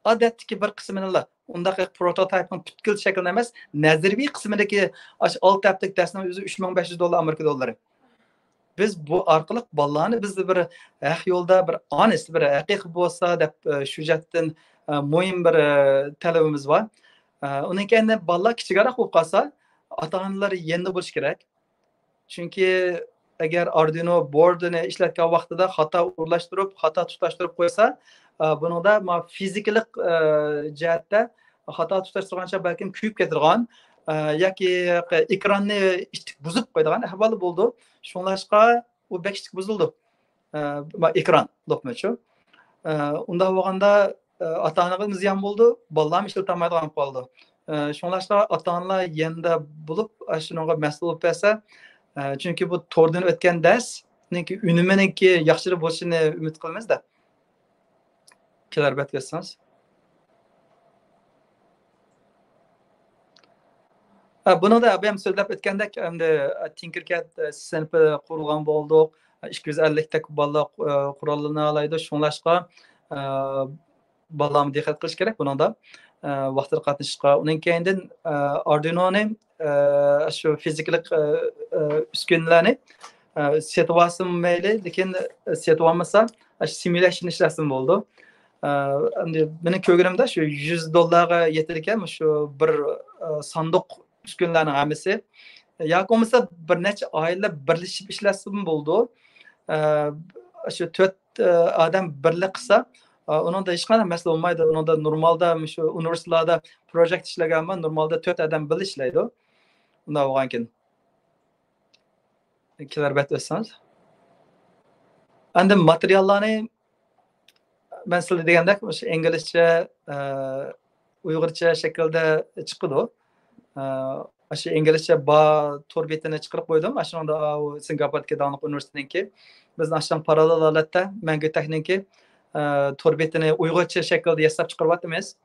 Odatdagi bir qismini undaq prototipning butkul shaklida emas, nazariy qismidagi 6 haftalik darsning o'zi 3500 dollar Amerika dollari. Biz bu orqali bolalarni bizni bir yo'lda bir honest, bir haqiqiy bo'lsa deb shu jihatdan muhim bir talabimiz bor. Undan keyin bolalar kichikroq bo'lib qolsa, ota-onalar yanada bo'lish kerak. Chunki agar Arduino boardini ishlatgan vaqtida xato urlashtirib, xato tutashtirib qo'ysa, buningda fizikalik jihatda xato tutashtirgancha balkim kuyib ketirgan yoki ekronni buzib qo'yadigan ahvoli bo'ldi. Shunlashqa u bekishlik buzildi. Ekran do'qmachu. Unda bo'lganda ota-onaga ziyon bo'ldi, bolalar ishlatolmaydigan qoldi. Shunlashqa ota-onalar yanda bo'lib, shunga mas'ul bo'lib bersa, chunki bu to'rdan o'tgan darsniki uniminiki yaxshiroq bo'lishini umid qilamiz-da. Kelar batgasangiz. Buni da ham so'zlab o'tgandek, endi Tinkercad sinfi qurilgan bo'ldik. 250 ta bolalar qurollana oladi. Shunlashqa bolalarga diqqat qilish kerak buningda. Vaqtida qatnashishga. Undan keyindan Arduino'ni shu fizikalik uskunalarni setib olsam mayli, lekin setib olmasa, simulation ishlasin bo'ldi. Endi meni ko'rganimda shu 100 dollarga yetar ekan, shu bir sanduq uskunalarning hammasi. Yoki bo'lmasa bir necha oila birlashib ishlasin bo'ldi. Shu 4 odam birlik qilsa, uningda hech qanday masala bo'lmaydi. Uningda normalda shu universitetlarda projekt ishlaganman, normalda 4 odam birga ishlaydi. Unda bo'lgan ekan. Kelar bat o'tsangiz. Endi materiallarni ben sizlarga degandek, o'sha inglizcha, uyg'urcha shaklda chiqdi. Shu inglizcha to'r betini chiqarib qo'ydim. Shunda Singapurdagi davlat universitetiniki bizni ashdan parallel holatda Mangu Texniki to'r betini uyg'urcha shaklda yasab chiqaryapmiz.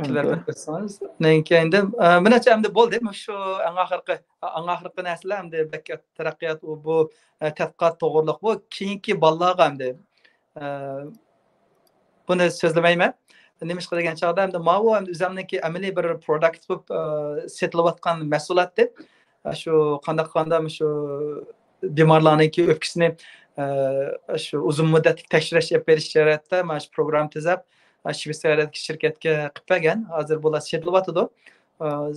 Kelar batsangiz. Keyin mana endi bo'ldi. Shu oxirgi narsalar endi taraqqiyot bu tadqiqot to'g'riliq bu keyingi bolalarga endi buni so'zlamayman. Nima ish qilgan chog'da endi ma'vu endi o'zimniki amaliy bir product bo'lib setilayotgan mas'uliyatni shu qanday shu bemorlarniki o'pkasini shu uzun muddatli tekshirish olib berish sharoitida mana shu program tuzab Shveysariyadagi shirkatga qilib bergan. Hozir bular setilayotdi.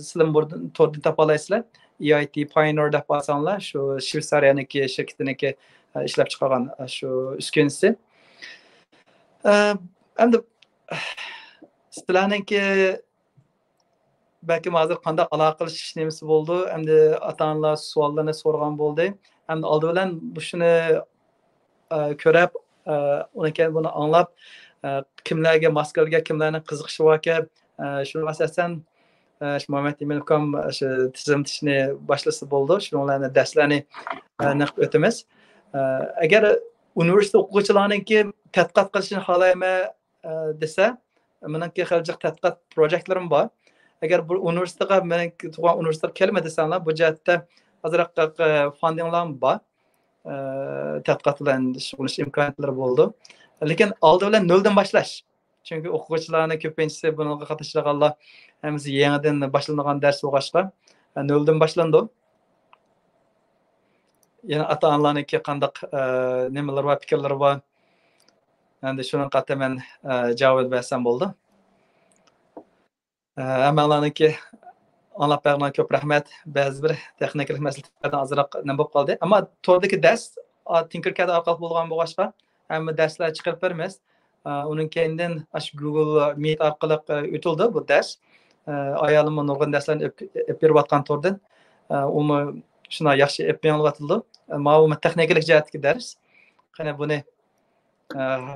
Sizlar to'rdan topa olasizlar. EIT Pioneer deb olsanglar, shu Shveysariyaniki shirkatiniki ishlab chiqargan shu uskunasi. Endi sizlarniki balki hozir qanday aloqa qilish nimasi bo'ldi, endi ota-onalar savollarni so'ragan bo'ldi. Endi oldi bilan shuni ko'rib, undan keyin buni anglab, kimlarga maskalga kimlarning qiziqishi bor ekan, shuni asosan Muhammad Imenovkam shu tizimni boshlasa bo'ldi. Shunlarni darslarni naqd o'tamiz. Agar universitet o'quvchilariniki tadqiqot qilishni xohlayman desa, meniki xiljiq tadqiqot proyektlarim bor. Agar bu universitetga meniki tug'an universitet kelma desanglar, bu jihatda hozirroq fundinglar bor. Tadqiqot bilan shug'ullanish imkoniyatlari bo'ldi. Lekin oldi bilan noldan boshlash. Chunki o'quvchilarning ko'pinchisi bunga qatnashganlar hammasi yangidan boshlangan dars o'qishga noldan boshlandi. Yana ota-onalarniki qanday nimalar va fikrlar bor. Endi shuni qatda men javob bersam bo'ldi. Hammalarniki anlab bergan ko'p rahmat. Ba'zi bir texnik masalalardan ozroq nima bo'lib qoldi. Ammo to'rdagi dars Tinkercad orqali bo'lgan bo'lg'achqa hamma darslar chiqarib beramiz. Undan keyindan Google Meet orqali o'tildi bu dars. Ayolim nurg'un darslarni olib berayotgan to'rdan. Uni Şuna yaxşı epeylanıvatıldı. Ma'lum texnikalik jihatdagi dars. Qani buni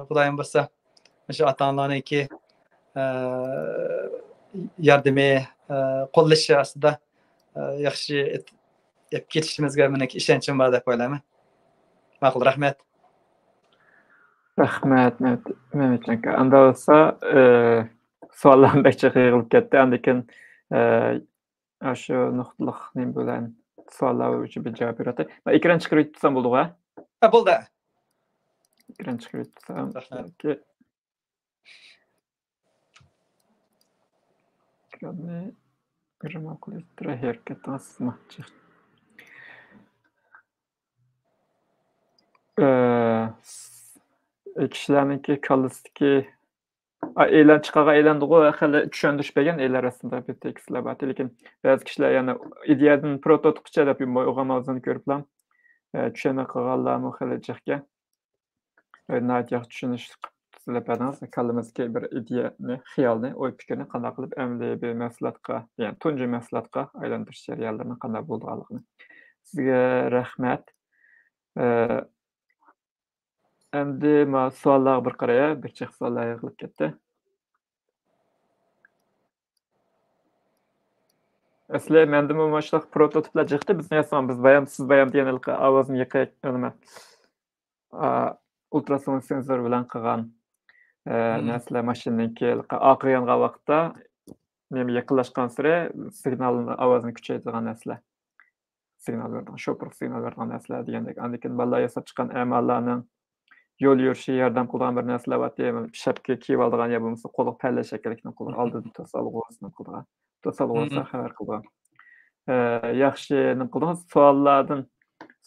Xudoyim bilsa, o'sha ota-onalarniki yordami, qo'llashi ostida yaxshi ep ketishimizga meniki ishonchim bor deb o'ylayman. Ma'qul, rahmat. Rahmat, Mehmet aka. Anda olsa savollarni bekcha yig'ilib ketdi. Andikin shu nuqtaliq nim bilan savollar uchun bir javob beradi. Men ekran chiqarib tutsam bo'ldi-ku? Bo'ldi. Ekran chiqarib tutsam. Rahmat. Ekranni nima qilib harakatlasizmi? Kishilarniki kallisiki e'lon chiqaga e'londigu hali tushuntirishmagan ellar arasida bir tekstlar bor. Lekin ba'zi kishilar yana ideyadan prototipcha deb o'g'amazini ko'riblar. Tushuna qolganlarmi hali jiqga. Natiq tushunish qilibadingiz. Kallimizga bir ideyani, xiyolni, o'y fikrni qanday qilib amaliy bir mahsulotga, ya'ni tunji mahsulotga aylantirish jarayonlarini qanday bo'lganligini. Sizga rahmat. Endi savollarga bir qaraya, bir chex savollar yig'ilib ketdi. Asli menda mana shunaqa prototiplar chiqdi. Biz bayam siz bayam degan ovozni yiqib nima ultrason sensor bilan qilgan narsalar mashinaniki oqayotgan vaqtda nima yaqinlashgan sari signalni ovozni kuchaytirgan narsalar. Signal bergan, shopir signal bergan narsalar degandek. Andikin bolalar yasab chiqqan amallarning yo'l yurishi yordam qilgan bir narsalar bor deyman. Shapka kiyib olgan ya bo'lmasa qo'liq palla shakllikni qilgan, oldida to'salg'usini qilgan. To'salg'usi xabar qilgan. Yaxshi nima qildingiz?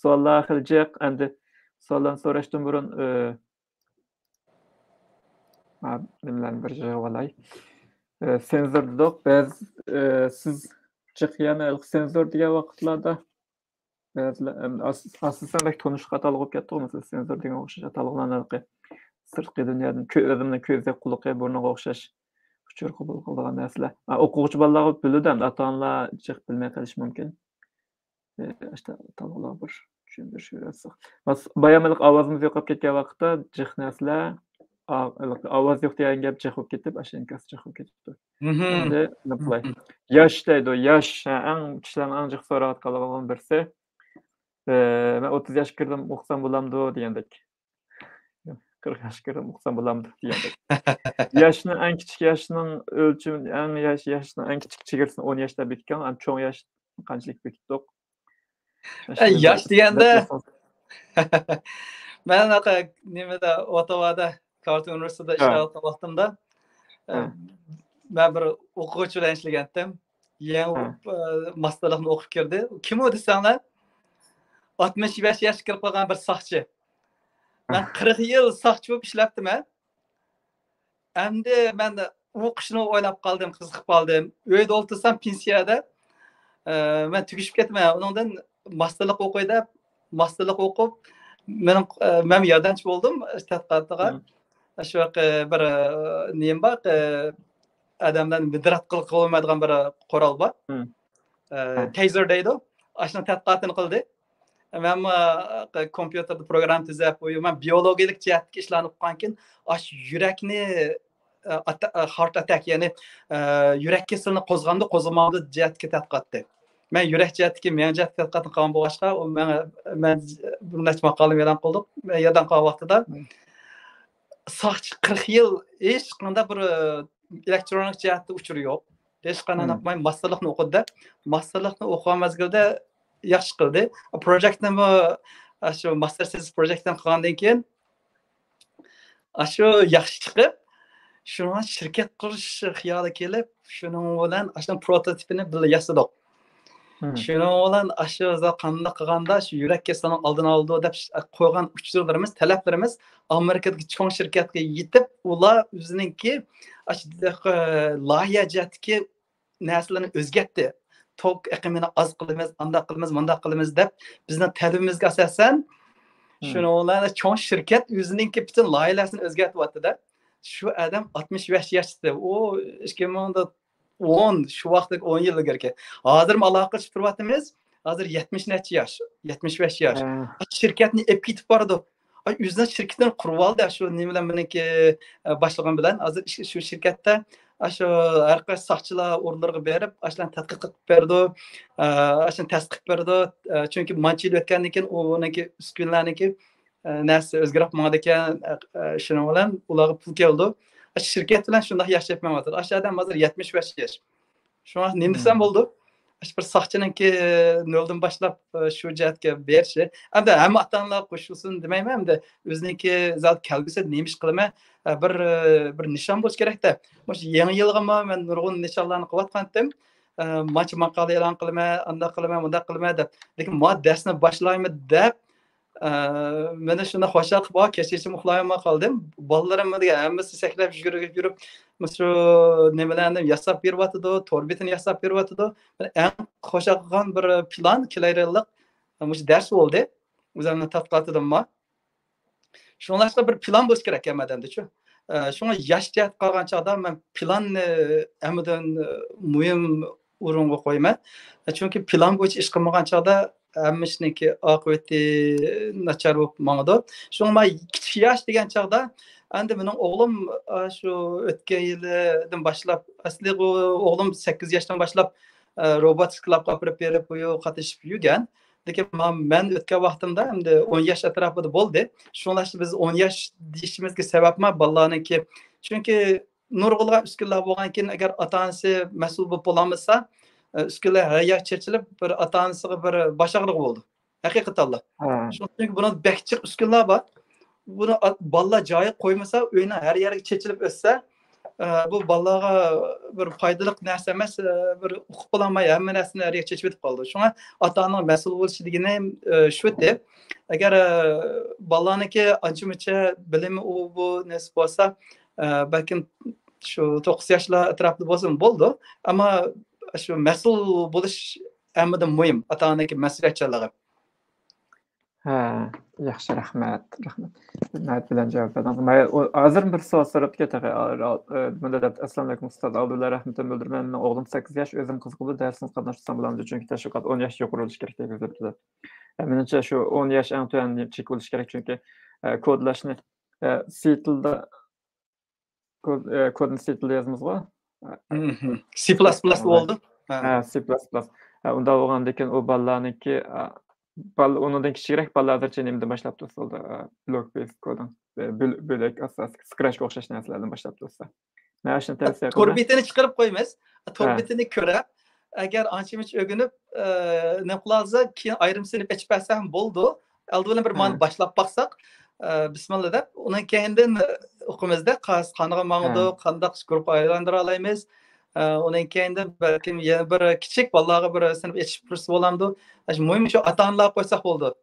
Savollar xiljiq. Endi savollarni so'rashdan burun nimalarni bir javob olay. Sensor dedik. Biz siz chiqqan sensor degan vaqtlarda asosan tonish xatolik bo'lib ketdi. Masalan, sensor degan o'xshash xatoliklarni sirtqi dunyodan o'zimni ko'zga quloqqa burniga o'xshash uçur qabul qilgan narsalar. O'quvchi bolalar bilidan ota-onalar jiq bilmay qolishi mumkin. İşte talalar bir tushundirish berasiz. Bayamlik ovozimiz yo'qolib ketgan vaqtda jiq narsalar ovoz yo'q degan gap jiq bo'lib ketib, ashankasi jiq bo'lib ketibdi. Endi nima qilay? Yosh deydi, yosh eng kishilarning eng jiq so'rayotganlaridan birisi. Men 30 yoshga kirdim, o'qisam bo'lamdi degandek. 40 yoshga kirdim, o'qisam bo'lamdi degandek. Yoshning eng kichik yoshning o'lchami, eng yoshning eng kichik chegarasini 10 yoshda bekitgan, ham cho'ng yosh qanchalik bekitdik? Yosh deganda men nimada Ottawada Carleton universitetida ishlayotgan vaqtimda men bir o'quvchi bilan ishlagandim. Yangi masterlikni o'qib kirdi. Kim u desanglar? 65 yoshga kirib qolgan bir soqchi. Men 40 yil soqchi bo'lib ishlabdim. Endi men o'qishni o'ylab qoldim, qiziqib qoldim. Uyda o'tirsam pensiyada men tugishib ketman. Undan masterlik o'qiydi, masterlik o'qib men yordamchi bo'ldim tadqiqotga. Shu bir nima bor, odamdan midrat qilib qo'ymaydigan bir qurol bor. Taser deydi. Ashuni tadqiqotini qildi. Men kompyuterda program tuzab qo'yaman, biologiyalik jihatga ishlarni o'qigankin, yurakni heart attack, ya'ni yurak kasalini qo'zg'amdi, qo'zg'amadi jihatga tadqiqotdi. Men yurak jihatga men tadqiqotni qilgan bo'lg'achqa, men bir necha maqola e'lon qildik. Men yerdan qolgan vaqtida soqchi 40 yil hech qanday bir elektronik jihatda uchuri yo'q. Hech qanday masterlikni o'qidi. Masterlikni o'qigan mazgilda yaxshi qildi. Projektni shu master thesis projektdan qilgandan keyin shu yaxshi chiqib, shuni shirkat qurish xiyoli kelib, shuning bilan ashun prototipini birga yasadik. Shuning bilan shu qanday qilganda shu yurak kasalining oldini oldi deb qo'ygan uchurlarimiz, talablarimiz Amerikadagi cho'ng shirkatga yetib, ular o'ziningki loyiha jihatga narsalarni o'zgartdi. Tok iqimini az qilamiz, undaq qilamiz, mundaq qilamiz deb bizning talabimizga asosan shuni ular cho'ng shirkat o'ziningki butun loyihasini o'zgartiryapti-da. Shu odam 65 yoshda. O 2010 shu vaqtdagi 10 yil ilgari. Hozir aloqa qilib turyapmiz. hozir 70 necha yosh, 75 yosh. Ee, Şirketni ep ketib bordi. O'zidan shirkatini qurib oldi, shu nima bilan meniki boshlig'im bilan. Hozir shu shirkatda shu har qaysi soqchilar o'rinlarga berib, ashlan tadqiq qilib berdi, ashlan tasdiq qilib berdi. Chunki mancha yil o'tgandan keyin uniki uskunlarniki narsa o'zgarib bo'lgan ekan, shuning bilan ularga pul keldi. Shirkat bilan shunday yashab yotadi. Ash odam hozir 75 yosh. Shuna nima desam bo'ldi? Bir soqchiniki noldan boshlab shu jihatga berishi. Hamda hamma ota-onalar qo'shilsin demayman, hamda o'ziniki zot kelgisi nima ish qilaman, bir nishon bo'lish kerak-da. O'sha yangi yilga men nurg'un nishonlarni qilayotgan edim. Mancha maqola e'lon qilaman, unda qilaman, bunda qilaman deb. Lekin men darsni boshlayman deb meni shuni xo'shal qilib, kechgacha uxlayolmay qoldim. Bolalarim degan hammasi sakrab yurib, shu nimalarni yasab beryotdi, torbetini yasab beryotdi. Eng xo'shal qilgan bir plan kelaylik mush dars bo'ldi. O'zimning tadqiqotidimmi? Shunlashqa bir plan bo'lish kerak hamadanda-chu. Shunga yashayib qolgan chog'da men planni hamadan muhim o'ringa qo'yman. Chunki plan bo'yicha ish qilmagan chog'da hammashniki oqibati nachar bo'lib mangdi. Shunga men kichik yosh degan chog'da endi mening o'g'lim shu o'tgan yildan boshlab, asli o'g'lim 8 yoshdan boshlab robotik klubga olib berib qatnashib yurgan. Lekin men o'tgan vaqtimda endi 10 yosh atrofida bo'ldi. Shunlashib biz 10 yosh deyishimizga sababmi bolalarniki. Chunki nurg'ulg'an uskunlar bo'lgan keyin agar ota-onasi mas'ul bo'lib bo'lmasa, uskunlar hayot chechilib bir ota-onasiga bir boshag'liq bo'ldi. Haqiqatan. Chunki buni bekchiq uskunlar bor. Buni bolalar joyi qo'ymasa, uyni har yeriga chechilib o'ssa, bu bolalarga bir foydali narsa emas, bir uquq bo'lmay hamma narsani har yeriga chechib o'tib qoldi. Shunga ota-onaning mas'ul bo'lishi degani shu deb, agar bolalarniki ancha-muncha bilimi bu nasib bo'lsa, balkim shu 9 yoshlar atrofida bo'lsa bo'ldi, ammo shu mas'ul bo'lish hammadan muhim, ota-onaning mas'uliyatchanligi. Ha, yaxshi, rahmat. Rahmat bilan javob berdim. Men hozir bir savol so'rab ketaman. Bunda deb assalomu alaykum ustoz. Alloh rahmatini bildirman. Men o'g'lim 8 yosh, o'zim qiziqib darsni qatnashsam bo'lamdi, chunki tashviqot 10 yosh yuqori bo'lishi kerak deb o'ylabdi. Menimcha shu 10 yosh eng tuyan chek bo'lishi kerak, chunki kodlashni C tilda kodni C tilda yozamiz-ku. C++ bo'ldi. Ha, C++. Unda bo'lgandan keyin u bolalarniki ondan kichikroq bolalarcha nimada boshlab tursa, block-based koding, bo'lak asosiy Scratchga o'xshash narsalardan boshlab tursa. Men shuni tavsiya qilaman. Torbetini chiqarib qo'yamiz. Torbetini ko'rib, agar ancha-muncha o'rganib, nima qilsa, keyin ayrim sinf ichib bersa ham bo'ldi. Oldin bir mani boshlab baqsaq, bismillah deb, undan keyindan o'qimizda qanaqa mangdi, qanday guruh aylantira olamiz. Undan keyindan balkim yana bir kichik bolalarga bir sinf ichib tursa bo'lamdi. Muhim shu ota-onalar qo'ysak bo'ldi.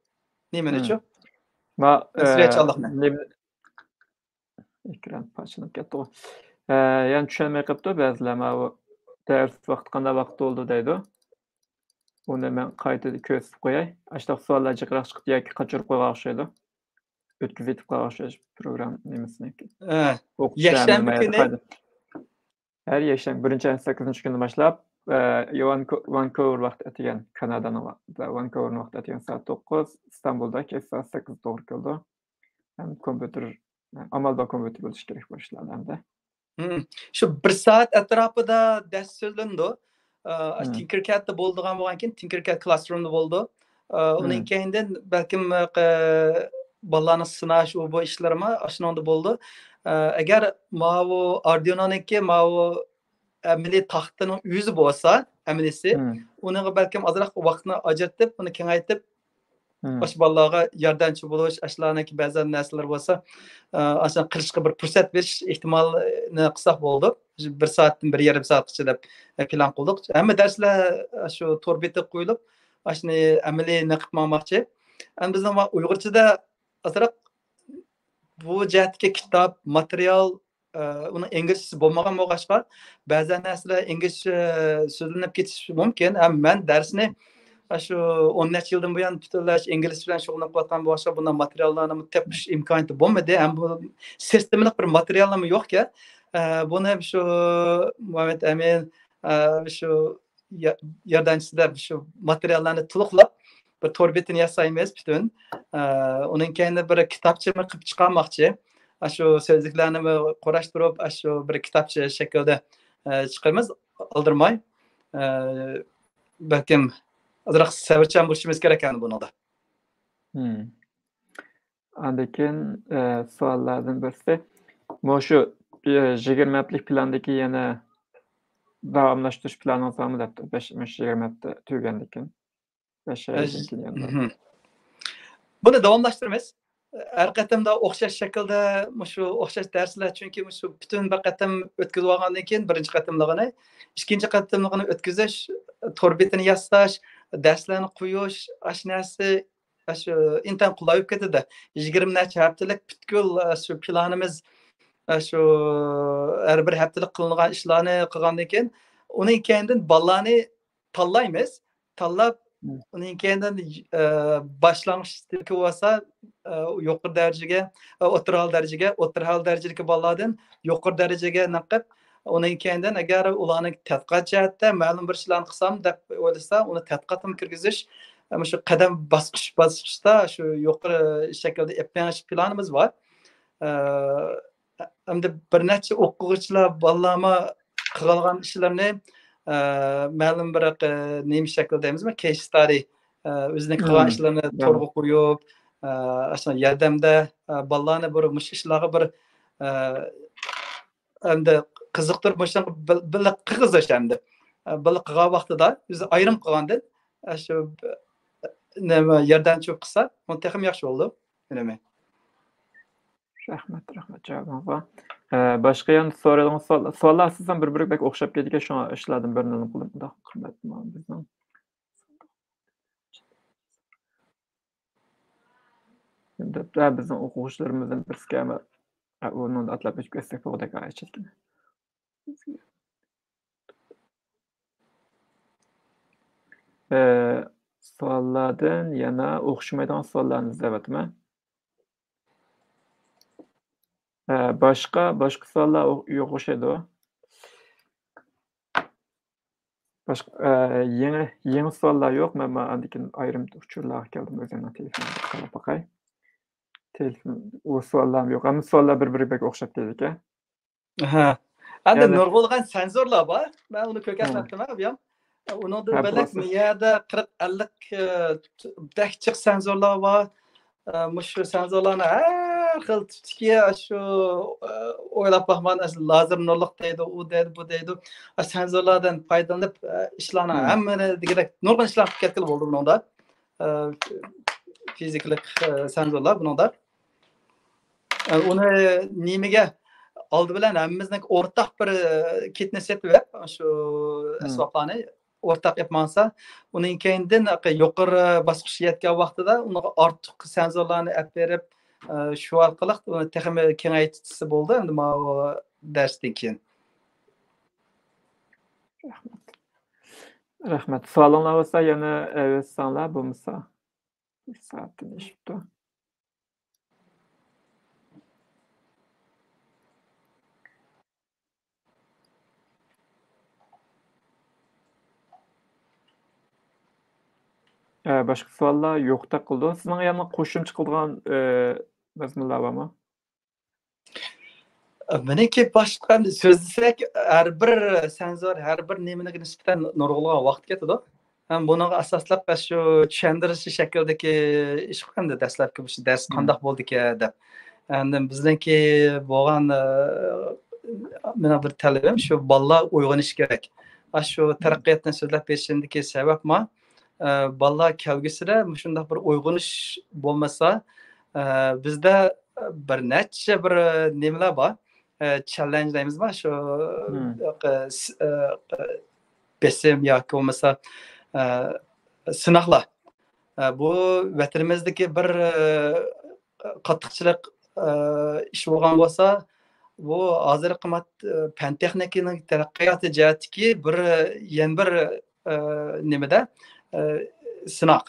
Nimani-chu? Va ekran pachlanib ketdi. Ya'ni tushunmay qolibdi ba'zilar. Bu dars vaqti qanday vaqt bo'ldi deydi. Uni men qayta ko'rsatib qo'yay. Ashta savollar jiqroq chiqdi yoki qochirib qo'ygan o'xshaydi. O'tkazib etib qo'ygan o'xshash program nimasiniki. Yakshanba kuni. Har yakshanba 1-8-kundan boshlab Vancouver vaqti atigan Kanadaning vaqtida, Vancouver vaqti atigan soat 9, Istanbulda soat 8 to'g'ri keldi. Ham kompyuter, amalda kompyuter bo'lishi kerak bo'lishlarida. Shu 1 soat atrofida dars so'zlandi. Tinkercad'da bo'lgan keyin Tinkercad Classroom'da bo'ldi. Uning keyindan balkim bolalarni sinash bu ishlarimi shunday bo'ldi. Agar bu Arduino'niki bu amaliy taxtaning o'zi bo'lsa, amalisi, uniga balkim ozroq vaqtni ajratib, uni kengaytib, bosh bolalarga yordamchi bo'lish, ashlarniki ba'zan narsalar bo'lsa, asan qilishga bir fursat berish ehtimolini qilsak bo'ldi. 1 soatdan 1,5 soatgacha deb plan qildik. Hamma darslar shu torbetga qo'yilib, shuni amaliy naqib olmoqchi. Endi bizning Uyg'urchada ozroq bu jihatga kitob, material, uni inglizchasi bo'lmagan bo'lg'achqa, ba'zan narsalar inglizcha so'zlanib ketishi mumkin. Men darsni shu 10 necha yildan buyon butunlay ingliz bilan shug'ullanib qolgan bo'lsa, bundan materiallarni topish imkoniyati bo'lmadi. Ham bu sistemlik bir materiallar yo'q-ku. Buni shu Muhammad Amin shu yordamchisida shu materiallarni to'liqlab bir to'r betini yasaymiz butun. Uning keyin bir kitobchami qilib chiqarmoqchi. Shu so'zliklarni qorashtirib, shu bir kitobcha shaklda chiqamiz, oldirmay. Balkim azroq sabrchan bo'lishimiz kerak ekan bunida. Andakin savollardan birisi, shu 20 haftalık plandagi yana davomlashtirish planingiz bormi debdi. 20 hafta tugagandan 5 oydan keyin yana. Buni davomlashtiramiz. Har qatamda o'xshash shaklda shu o'xshash darslar, chunki shu butun bir qatam o'tkazib olgandan keyin birinchi qatamligini, ikkinchi qatamligini o'tkazish, to'r betini yasash, darslarni qo'yish, ashnasi shu intan qulay ketadi. 20 necha haftalik butkul shu planimiz shu har bir haftalik qilingan ishlarni qilgandan keyin uning keyindan bolalarni tanlaymiz. Tanlab uning keyindan boshlang'ichdagi bo'lsa yuqori darajaga, o'rta darajadagi bolalardan yuqori darajaga naqib, uning keyindan agar ularning tadqiqot jihatda ma'lum bir ishlarni qilsam deb o'ylasa, uni tadqiqotga kirgizish, shu qadam bosqichda shu yuqori shaklda yapanish planimiz bor. Hamda bir necha o'quvchilar bolalarga qilgan ishlarni ma'lum bir nima shaklda deymizmi, case study o'zining qilgan ishlarini to'g'ri qo'yib, aslida yordamda bolalarni bir ishlarga bir hamda qiziqtirib birga qilg'izish hamda birga qilgan vaqtida o'zi ayrim qilgandan shu nima yordamchi qilsa, uni ham yaxshi bo'ldi. Nima? Rahmat javobingizga. Boshqa yana so'raydigan savollar sizdan bir-biriga o'xshab ketgan, shuni ishladim birini qilib, xudo qilmasin bizning. Endi bizning o'quvchilarimizdan birisiga uni atlab o'tib ketsak to'g'ri aytishgan. Savollardan yana o'xshamaydigan savollarni izlayapman. Başka savollar yo'q o'xshaydi. Başka yeni savollar yo'q. Men andikin ayrim uchurlarga keldim, o'zimning telefonimga qarab boqay. Telefon o savollar yo'q. Hamma savollar bir-biriga o'xshab ketdi. Endi nurg'ulg'an senzorlar bor. Men uni ko'rsatdim bu ham. Undan belak miyada 40-50 dakchiq senzorlar bor. Shu senzorlarni har xil tutga shu o'ylab baxman, lazer nurliq deydi, u deydi, bu deydi. Senzorlardan foydalanib ishlarni hammani degandek nurg'un ishlar qilib ketgan bo'ldi bunda. Fizikalik senzorlar bunda. Uni nimaga oldi bilan hammamizning o'rtaq bir kitni setib, shu asboblarni o'rtaq yapmansa, uning keyindan yuqori bosqichga yetgan vaqtida uni ortiq senzorlarni olib berib, shu orqali uni texnik kengaytirsa bo'ldi. Endi bu darsdan keyin. Rahmat. Savollar bo'lsa yana sanlar bo'lmasa. Bir soatdan ishibdi. Başka savollar yo'qda qildi. Sizning yana qo'shimcha qilgan mazmunlar bormi? Meniki boshqa so'zlasak, har bir senzor, har bir nimaga nisbatan nurg'ulg'an vaqt ketadi. Ham bunaga asoslab shu tushuntirish shaklidagi ish qilganda dastlabki bu dars qanday bo'ldi-ki deb. Endi bizniki bo'lgan mena bir talabim shu bolalar uyg'onish kerak. Shu taraqqiyotdan so'zlab berishimdagi sababmi bolalar kelgusida shunday bir uyg'onish bo'lmasa, bizda bir necha bir nimalar bor. Challenge deymizmi? Shu besim yoki bo'lmasa sinoqlar. Bu vatanimizdagi bir qattiqchilik ish bo'lgan bo'lsa, bu hozir qimmat fan texnikaning taraqqiyoti jihatdagi yana bir nimada sinoq.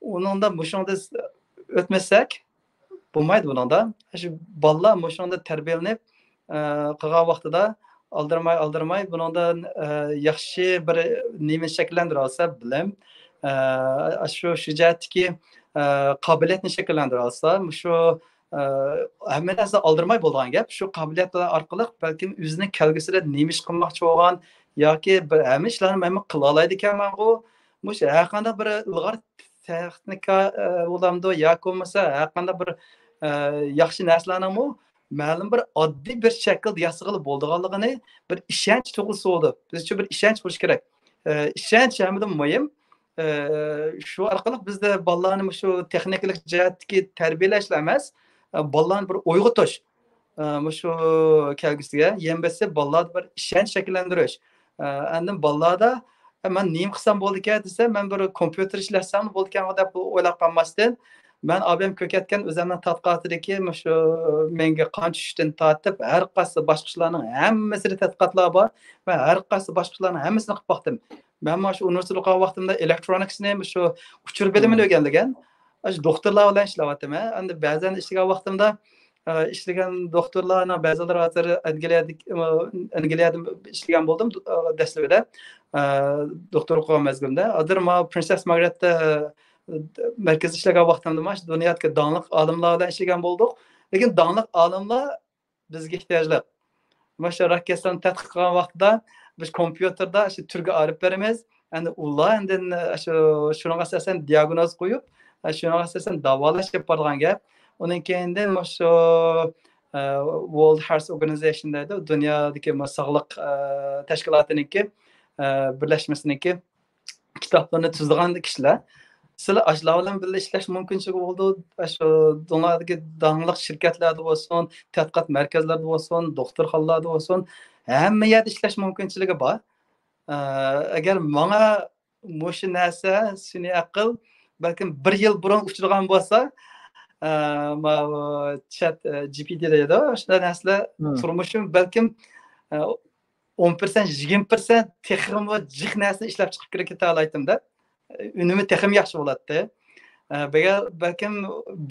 Uningda mushunda o'tmasak bo'lmaydi buningda. Shu bolalar mushunda tarbiyalanib qilgan vaqtida aldırmay bundan yaxshi bir nima shakllantira olsa bilim shu jihatdagi qobiliyatni shakllantira olsa shu hamma narsa aldırmay bo'lgan gap shu qobiliyatlar orqali balkim o'zining kelgusida nima ish qilmoqchi bo'lgan yoki bir hamma ishlarni men qila oladi ekanman shu har qanday bir ilg'or texnika bo'lamdi yoki bo'lmasa har qanday bir yaxshi narsalarni ma'lum bir oddiy bir shaklda yasig'ili bo'lganligini bir ishonch tug'ilsa bo'ldi bizcha bir ishonch bo'lishi kerak ishonch hamda muhim shu orqali bizda bolalarni shu texnikalik jihatdagi tarbiyalashlar emas bolalarni bir uyg'otish shu kelgusiga yembasi bolalarda bir ishonch shakllantirish endi bolalarda man nima qilsam bo'ldi ekan desa man bir kompyuter ishlasam bo'ldi ekan deb o'ylab qolmasdan man abim ko'katgan o'zimning tadqiqotidagi shu menga qon tushishdan tortib har qaysi boshqalarning hammasini tadqiqotlar bor va har qaysi boshqalarning hammasini qilib boqdim man shu universitet o'qigan vaqtimda elektroniksni shu uchur bilimini o'rgangan shu doktorlar bilan ishlayapman endi ba'zan ishlagan vaqtimda ishlagan doktorlarning ba'zilari hozir Angliyada ishlagan bo'ldim dastlabida doktor o'qigan mazgilda hozir Princess Margaret'da merkez ishlagan vaqtimda mana shu dunyodagi donliq olimlar bilan ishlagan bo'ldik lekin donliq olimlar bizga ehtiyojli mana shu rak kasalini tadqiq qilgan vaqtda biz kompyuterda shu turga olib beramiz endi ular endi shunga asosan diagnoz qo'yib shunga asosan davolash deb borgan gap undan keyin shu World Health Organization deydi dunyodagi sog'liq tashkilotiniki birlashmasiniki kitoblarni tuzgan kishilar sizlar ashlar bilan birga ishlash mumkinligi bo'ldi shu dunyodagi donliq shirkatlarda bo'lsin tadqiqot markazlarida bo'lsin doktorxonalarda bo'lsin hamma yerda ishlash mumkinligi bor agar menga shu narsa sun'iy aql balkim bir yil burun uchragan bo'lsa chat GPT deydi shunday narsalar turmushim balkim 10% 20% texnik jiq narsa ishlab chiqib keta olaydim-da unumi texim yaxshi bo'ladi balkim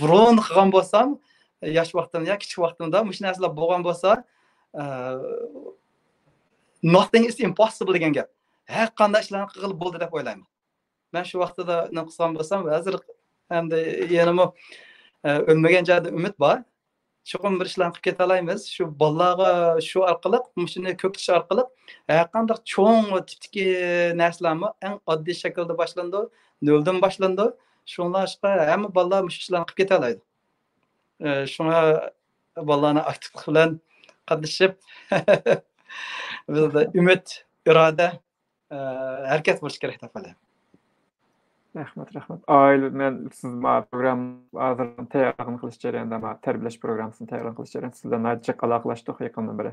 burun qilgan bo'lsam yosh vaqtimda yoki kichik vaqtimda shu narsalar bo'lgan bo'lsa nothing is impossible degan gap har qanday ishlarni qilib bo'ldi deb o'ylayman men shu vaqtida nima qilsam bo'lsam hozir endi yana o'lmagan joyda umid bor chuqur bir ishlarni qilib keta olamiz shu bolalarga shu orqali shuni ko'kitish orqali har qanday cho'ng tipdagi narsalarni eng oddiy shaklda boshlandi noldan boshlandi shunlashqa hamma bolalar shu ishlarni qilib keta oladi shunga bolalarni aktivlik bilan qatnashib bizda umid iroda harakat bo'lishi kerak deb o'ylayman rahmat oila men siz program hozir tayyorgarlik qilish jarayonida tarbiyalash programmasini tayyorgarlik qilish jarayonida sizlar najib aloqalashdik yaqindan beri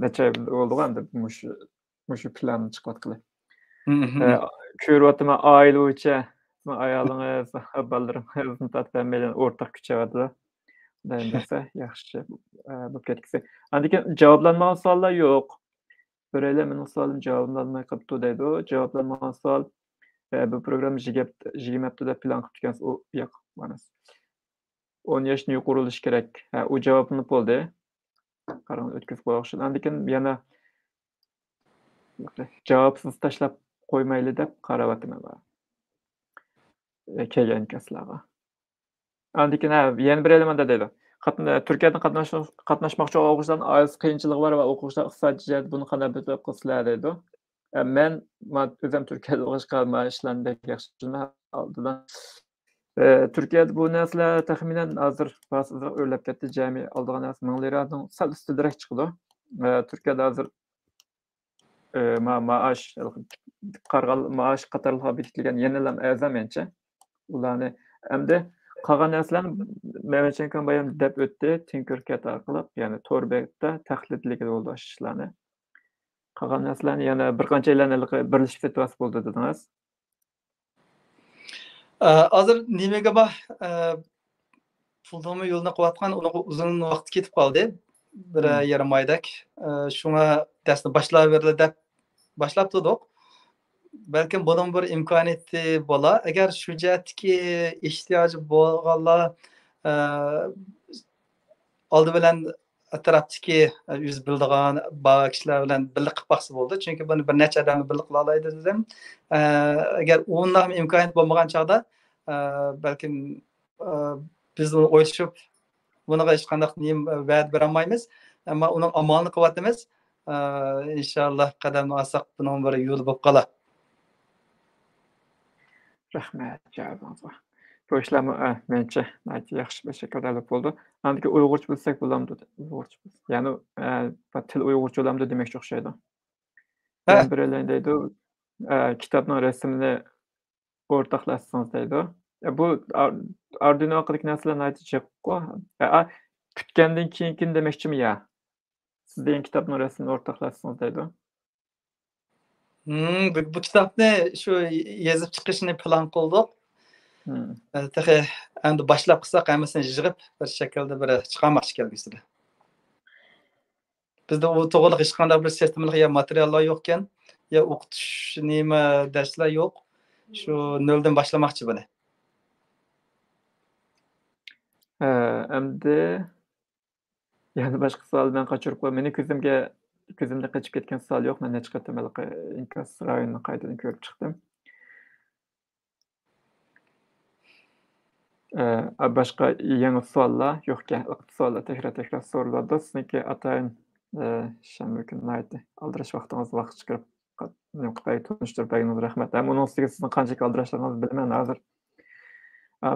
necha yil bo'ldi endi shu planni chiqyaptili ko'ryapman oila bo'yicha ayolingiz bolalaringizni tatbiqlamaydan o'rtaq kuchayaptilar bunday narsa yaxshi bo'lib ketgisi lekin javoblanmagan savollar yo'q biraylar mening savolim javoblanmay qolibdi deydi javoblanmagan savol bu program 20 haftada plan qilib turgansiz u yo'q mana 10 yoshni yuqorilishi kerak u javobini bo'ldi qarang o'tkazib qo'ymoqchi lekin yana javobsiz tashlab qo'ymayli deb qarayapman kelgan kaslarga lekin yana bir element deydi Turkiyada qatnashmoqchi o'quvchilarning oilaviy qiyinchiligi bor va o'quvchilar iqtisodiy jihat buni qanday bilib qilsalar deydi men o'zim Turkiyada o'qishga ishlarni yaxshi oldidan Turkiyada bu narsalar taxminan hozir o'ylab ketdi jami oldigan narsa 1000 liradan sal ustiroq chiqdi Turkiyada hozir maosh qarg'al maosh qatorliq bekitilgan yenilam azamancha ularni hamda qolgan narsalarni Mehmetchenko bayam deb o'tdi Tinkercad orqali ya'ni Torbekda tahlillik bo'ldi ishlarni qolgan narsalarni yana bir qancha yillarni birlashib ketib bo'ldi dedingiz hozir nimaga pulni yo'lini qilayotgan uzun vaqt ketib qoldi bir yarim oydak shunga darsni boshlayverdi deb boshlab turdik balkim bunun bir imkoniyati bo'lar agar shu jihatdagi ehtiyoji bo'lganlar oldi bilan atrofdagi yuz bildigan bor kishilar bilan birga qilib boqsa bo'ldi. Chunki buni bir necha odamni birga qila oladi dedim. Agar undan imkoniyat bo'lmagan chog'da balkim biz uni o'ylashib bunaqa hech qanday va'da bera olmaymiz. Ammo uning amalini qilyapmiz. İnşallah qadamni olsak buning bir yo'li bo'lib qolar. Rahmat javobingizga. Bu ishlarni menimcha yaxshi bir shaklda bo'ldi. Andiki Uyg'urcha bilsak bo'lamdi. Uyg'urcha. Ya'ni til Uyg'urcha bo'lamdi demoqchi o'xshaydi. Ben biraylar deydi, kitobning rasmini o'rtoqlashsangiz deydi. Bu Arduino orqali narsalarni aytishaqku. Kutgandan keyin demoqchimi ya? Siz degan kitobning rasmini o'rtoqlashsangiz deydi. Bu kitobni shu yozib chiqishni plan qildik. Tahi endi boshlab qilsak hammasini yig'ib bir shaklda bir chiqarmoqchi kelgusida. Bizda u to'g'ri hech qanday bir sistematik ya materiallar yo'q ekan, ya o'qitish nima darslar yo'q. Shu noldan boshlamoqchi buni. Endi yana boshqa savoldan qochirib qo'y. Meni ko'zimda qochib ketgan savol yo'q. Men necha qatam inkas rayonini qaytadan ko'rib chiqdim. Boshqa yangi savollar yo'q-ku. Savollar tekrar so'raladi. Sizniki atayin shanba kuni aytdi. Aldirash vaqtingizni vaqt chiqarib tanishtirib berganingiz rahmat. Uning ustiga sizni qancha aldirashlaringizni bilmayman hozir.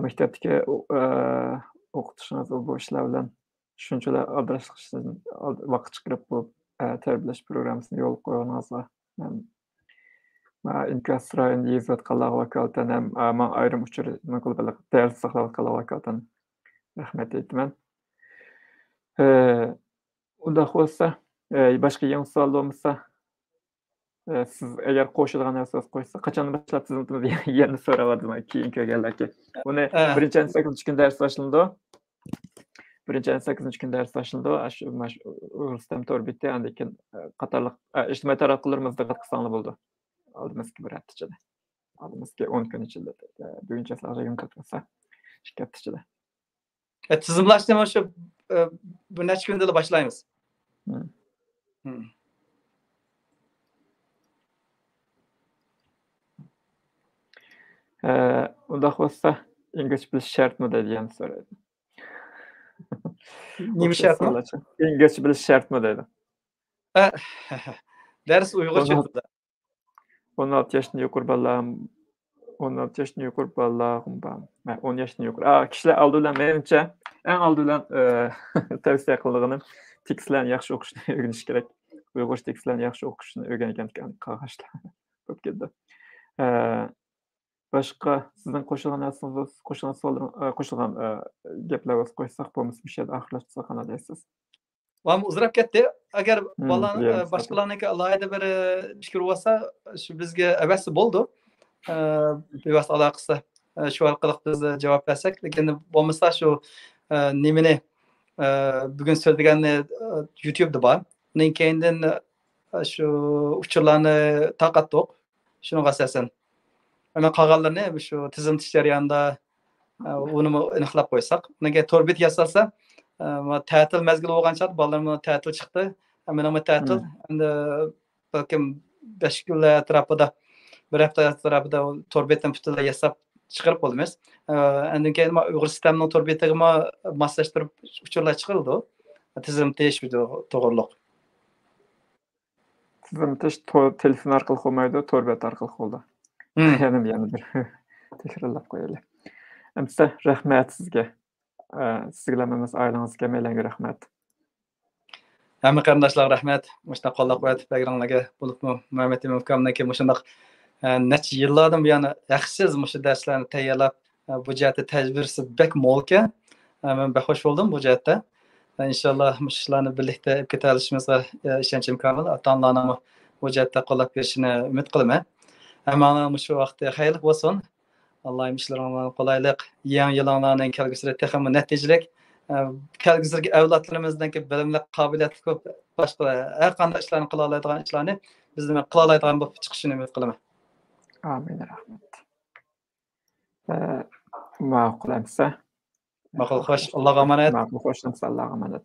Maktabdagi o'qitishingiz bu ishlar bilan shunchalar aldirashishdan vaqt chiqarib bu tarbiyalash programmasini yo'l qo'yganingizga inkas rayonida yozayotganlarga vakolatan ham ayrim uchur dars saqlayotganlarga vakolatan rahmat aytaman. Unda bo'lsa boshqa yangi savol bo'lmasa siz agar qo'shilgan narsa qo'ysa qachon boshlab tizimimizni yana so'raverdim keyin kelganlarga. Uni 1-8 kun dars boshlandi. 1-8 kun dars boshlandi. Shu Rustam Torbitda andikin qatorliq ijtimoiy taraqqiylarimizda qatnashganlar bo'ldi. Oldimizga bir hafta ichida. Oldimizga 10 kun ichida. Buguncha saqlagan qatnashsa, ikki hafta ichida. Tizimlashni mana shu bir necha kunda boshlaymiz. Unda bo'lsa ingliz bilish shartmi degan so'raydi. Nima shartmi? Ingliz bilish shartmi dedi. Ders Uyg'urcha. 16 yoshdan yuqori bolalar 16 yoshdan yuqori bolalar 10 yoshdan yuqori. Kishilar oldidan menimcha eng oldidan tavsiya qiladiganim tekstlarni yaxshi o'qishni o'rganish kerak. Uyg'urcha tekstlarni yaxshi o'qishni o'rgangan qaraşlar bo'lib ketdi. Boshqa sizdan qo'shilgan narsangiz, qo'shilgan gaplarni qo'ysak bo'lmasa bir şeyni oxirlashtirsak qana deysiz? Vam uzrab ketdi. Agar bolalarni boshqalarniki alohida bir fikr bo'lsa, shu bizga avasi bo'ldi. Bevosita aloqasi shu orqali biz javob bersak, lekin bo'lmasa shu nimani bugun so'zlaganni YouTube'da bor. Undan keyindan shu uchurlarni taqatdik. Shunga asosan ana qolganlarni shu tizimlash jarayonida uni aniqlab qo'ysak, unga to'rbit yasalsa, ta'til mazgili bo'lgan chog'da bolalarga ta'til chiqdi. Mana ta'til endi balkim 5 kunlar atrofida, bir hafta atrofida to'rbitni butunlay yasab chiqarib bo'lamiz. Undan keyin Uyg'ur sistemining to'rbitiga moslashtirib uchurlar chiqildi. Tizimlash to'g'riliq. Tizimlash telefon orqali qolmaydi, to'rbit orqali qoldi. Yana bir tekrarlab qo'yaylik. Amsa rahmat sizga. Sizlarimiz oilangizga, meylanga rahmat. Hamma qarindoshlar rahmat. Mushta qo'llab-quvvatib berganlarga bo'libmi Muhammad Imomkamniki mushundaq necha yillardan buyon yaxshisiz mushu darslarni tayyorlab bu jihatda tajribasi bek mo'l ekan. Men baxo'sh bo'ldim bu jihatda. İnşallah mushlarni birlikda olib keta olishimizga ishonchim komil. Ota-onalarni bu jihatda qo'llab berishini umid qilaman. Hamma shu vaqtda xayrli bo'lsin. Allohim ishlaringlarga qulaylik, yangi yillarning kelgusida texmi natijalik, kelgusida avlodlarimizning bilimli, qobiliyatli ko'p boshqa har qanday ishlarni qila oladigan ishlarni bizning qila oladigan bo'lib chiqishini umid qilaman. Amin rahmat. Ma'qul amsa. Ma'qul xo'sh, Allohga omonat. Ma'qul xo'sh, Allohga omonat.